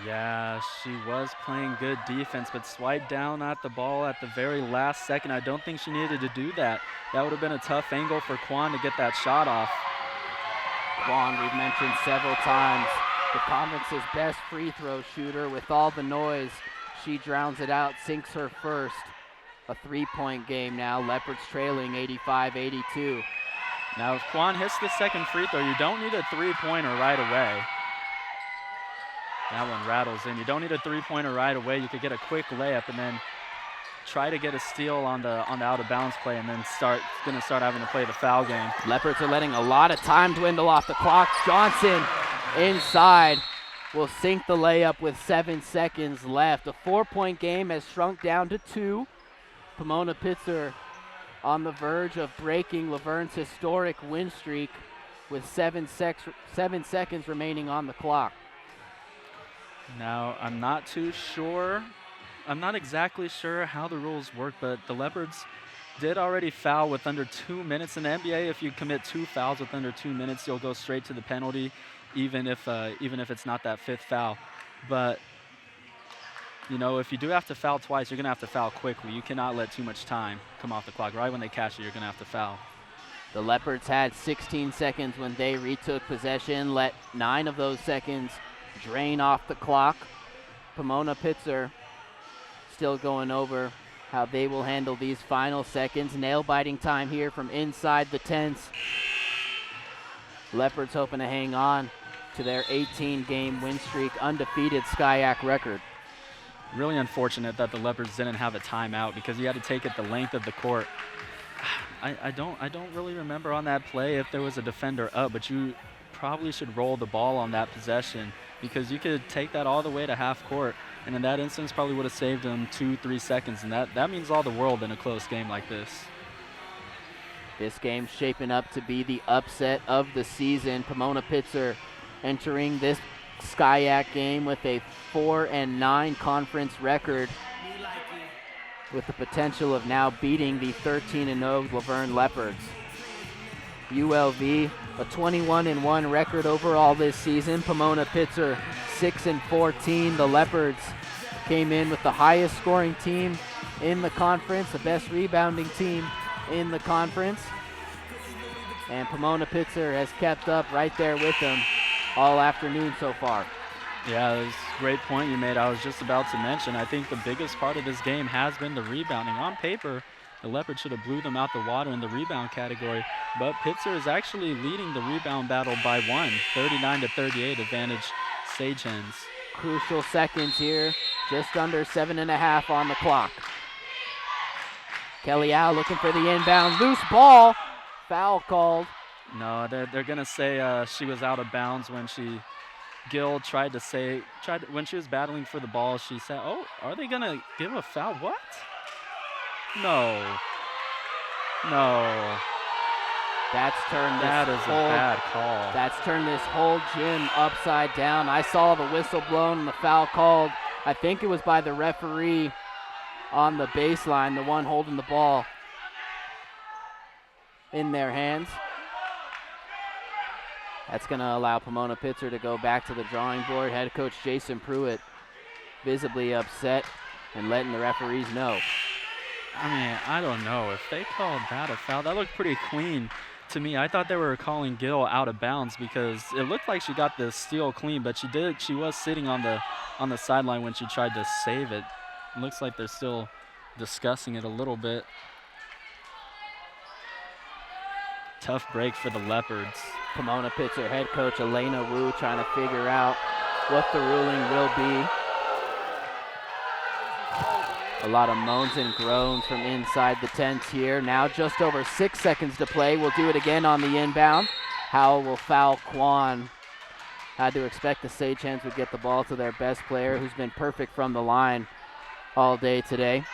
Yeah, she was playing good defense, but swiped down at the ball at the very last second. I don't think she needed to do that. That would have been a tough angle for Kwan to get that shot off. Kwan, we've mentioned several times, the conference's best free throw shooter. With all the noise, she drowns it out, sinks her first. A three-point game now. Leopards trailing 85-82. Now, if Kwan hits the second free throw, you don't need a three-pointer right away. That one rattles in. You don't need a three-pointer right away. You could get a quick layup and then try to get a steal on the out-of-bounds play, and then gonna start having to play the foul game. Leopards are letting a lot of time dwindle off the clock. Johnson inside will sink the layup with 7 seconds left. A 4-point game has shrunk down to 2. Pomona-Pitzer on the verge of breaking Laverne's historic win streak with 7 seconds remaining on the clock. Now, I'm not exactly sure how the rules work, but the Leopards did already foul with under 2 minutes. In the NBA, if you commit 2 fouls with under 2 minutes, you'll go straight to the penalty, even if it's not that 5th foul. But you know, if you do have to foul twice, you're going to have to foul quickly. You cannot let too much time come off the clock. Right when they catch you, you're going to have to foul. The Leopards had 16 seconds when they retook possession, let 9 of those seconds drain off the clock. Pomona-Pitzer still going over how they will handle these final seconds. Nail-biting time here from inside the tents. Leopards hoping to hang on to their 18-game win streak, undefeated SCIAC record. Really unfortunate that the Leopards didn't have a timeout because you had to take it the length of the court. I don't really remember on that play if there was a defender up, but you probably should roll the ball on that possession because you could take that all the way to half court, and in that instance probably would have saved them 2-3 seconds, and that means all the world in a close game like this. This game's shaping up to be the upset of the season. Pomona-Pitzer entering this SCIAC game with a 4-9 conference record, with the potential of now beating the 13-0 Laverne Leopards. ULV, a 21-1 record overall this season. Pomona-Pitzer, 6-14. The Leopards came in with the highest scoring team in the conference, the best rebounding team in the conference. And Pomona-Pitzer has kept up right there with them all afternoon so far. Yeah, it was a great point you made. I was just about to mention, I think the biggest part of this game has been the rebounding. On paper, the Leopards should have blew them out the water in the rebound category, but Pitzer is actually leading the rebound battle by 39-38 advantage Sage Hens. Crucial seconds here, just under 7.5 on the clock. Kelly Al looking for the inbound, loose ball, foul called. No, they're gonna say she was out of bounds when Gil tried when she was battling for the ball. She said, "Oh, are they gonna give a foul?" What? No. That's turned that is a bad call. That's turned this whole gym upside down. I saw the whistle blown and the foul called. I think it was by the referee on the baseline, the one holding the ball in their hands. That's going to allow Pomona-Pitzer to go back to the drawing board. Head coach Jason Pruitt visibly upset and letting the referees know. I mean, I don't know. If they called that a foul, that looked pretty clean to me. I thought they were calling Gil out of bounds because it looked like she got the steal clean, but she was sitting on the sideline when she tried to save it. It looks like they're still discussing it a little bit. Tough break for the Leopards. Pomona-Pitzer head coach Elena Wu trying to figure out what the ruling will be. A lot of moans and groans from inside the tent here. Now just over 6 seconds to play. We'll do it again on the inbound. Howell will foul Kwan. Had to expect the Sage Hens would get the ball to their best player, who's been perfect from the line all day today.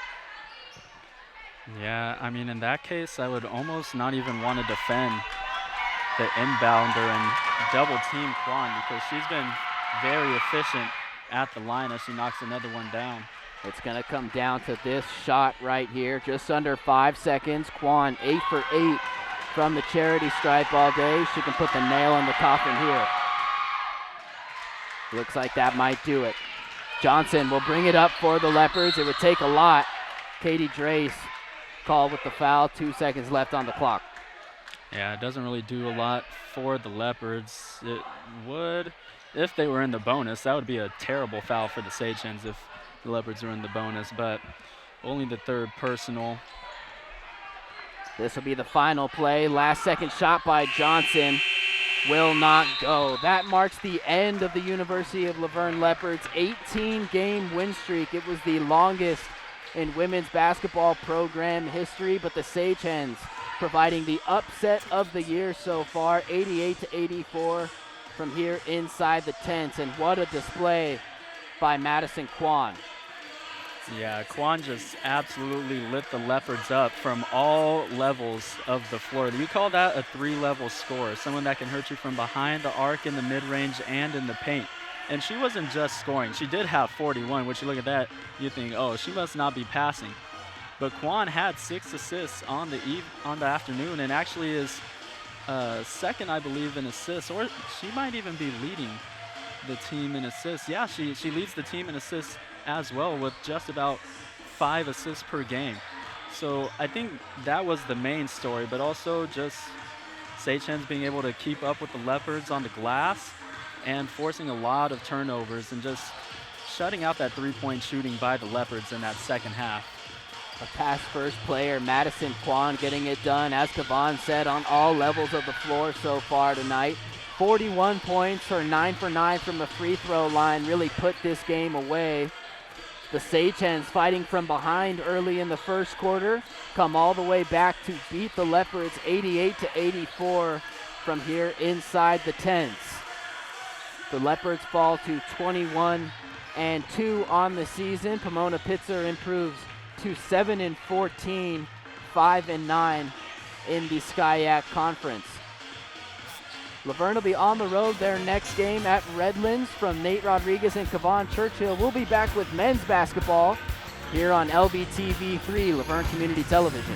Yeah, I mean, in that case, I would almost not even want to defend the inbounder and double team Kwan because she's been very efficient at the line as she knocks another one down. It's going to come down to this shot right here, just under 5 seconds. Kwan 8 for 8 from the charity stripe all day. She can put the nail in the coffin here. Looks like that might do it. Johnson will bring it up for the Leopards. It would take a lot. Katie Drace called with the foul, 2 seconds left on the clock. Yeah, it doesn't really do a lot for the Leopards. It would, if they were in the bonus, that would be a terrible foul for the Sage Hens if the Leopards are in the bonus, but only the third personal. This will be the final play. Last second shot by Johnson will not go. That marks the end of the University of Laverne Leopards' 18-game win streak. It was the longest in women's basketball program history, but the Sage Hens providing the upset of the year so far, 88-84 from here inside the tents. And what a display by Madison Kwan. Yeah, Kwan just absolutely lit the Leopards up from all levels of the floor. You call that a 3-level scorer, someone that can hurt you from behind the arc, in the mid-range, and in the paint. And she wasn't just scoring. She did have 41, which you look at that, you think, oh, she must not be passing. But Kwan had 6 assists on the afternoon, and actually is second, I believe, in assists, or she might even be leading the team in assists. Yeah, she leads the team in assists as well with just about 5 assists per game. So I think that was the main story, but also just Sage Hens being able to keep up with the Leopards on the glass and forcing a lot of turnovers and just shutting out that three-point shooting by the Leopards in that second half. A pass-first player, Madison Kwan, getting it done, as Kevon said, on all levels of the floor so far tonight. 41 points, her 9 for 9 from the free throw line really put this game away. The Sage Hens fighting from behind early in the first quarter, come all the way back to beat the Leopards 88-84 from here inside the tents. The Leopards fall to 21-2 on the season. Pomona-Pitzer improves to 7-14, 5-9 in the SCIAC Conference. Laverne will be on the road their next game at Redlands. From Nate Rodriguez and Kevon Churchill, we'll be back with men's basketball here on LBTV3, Laverne Community Television.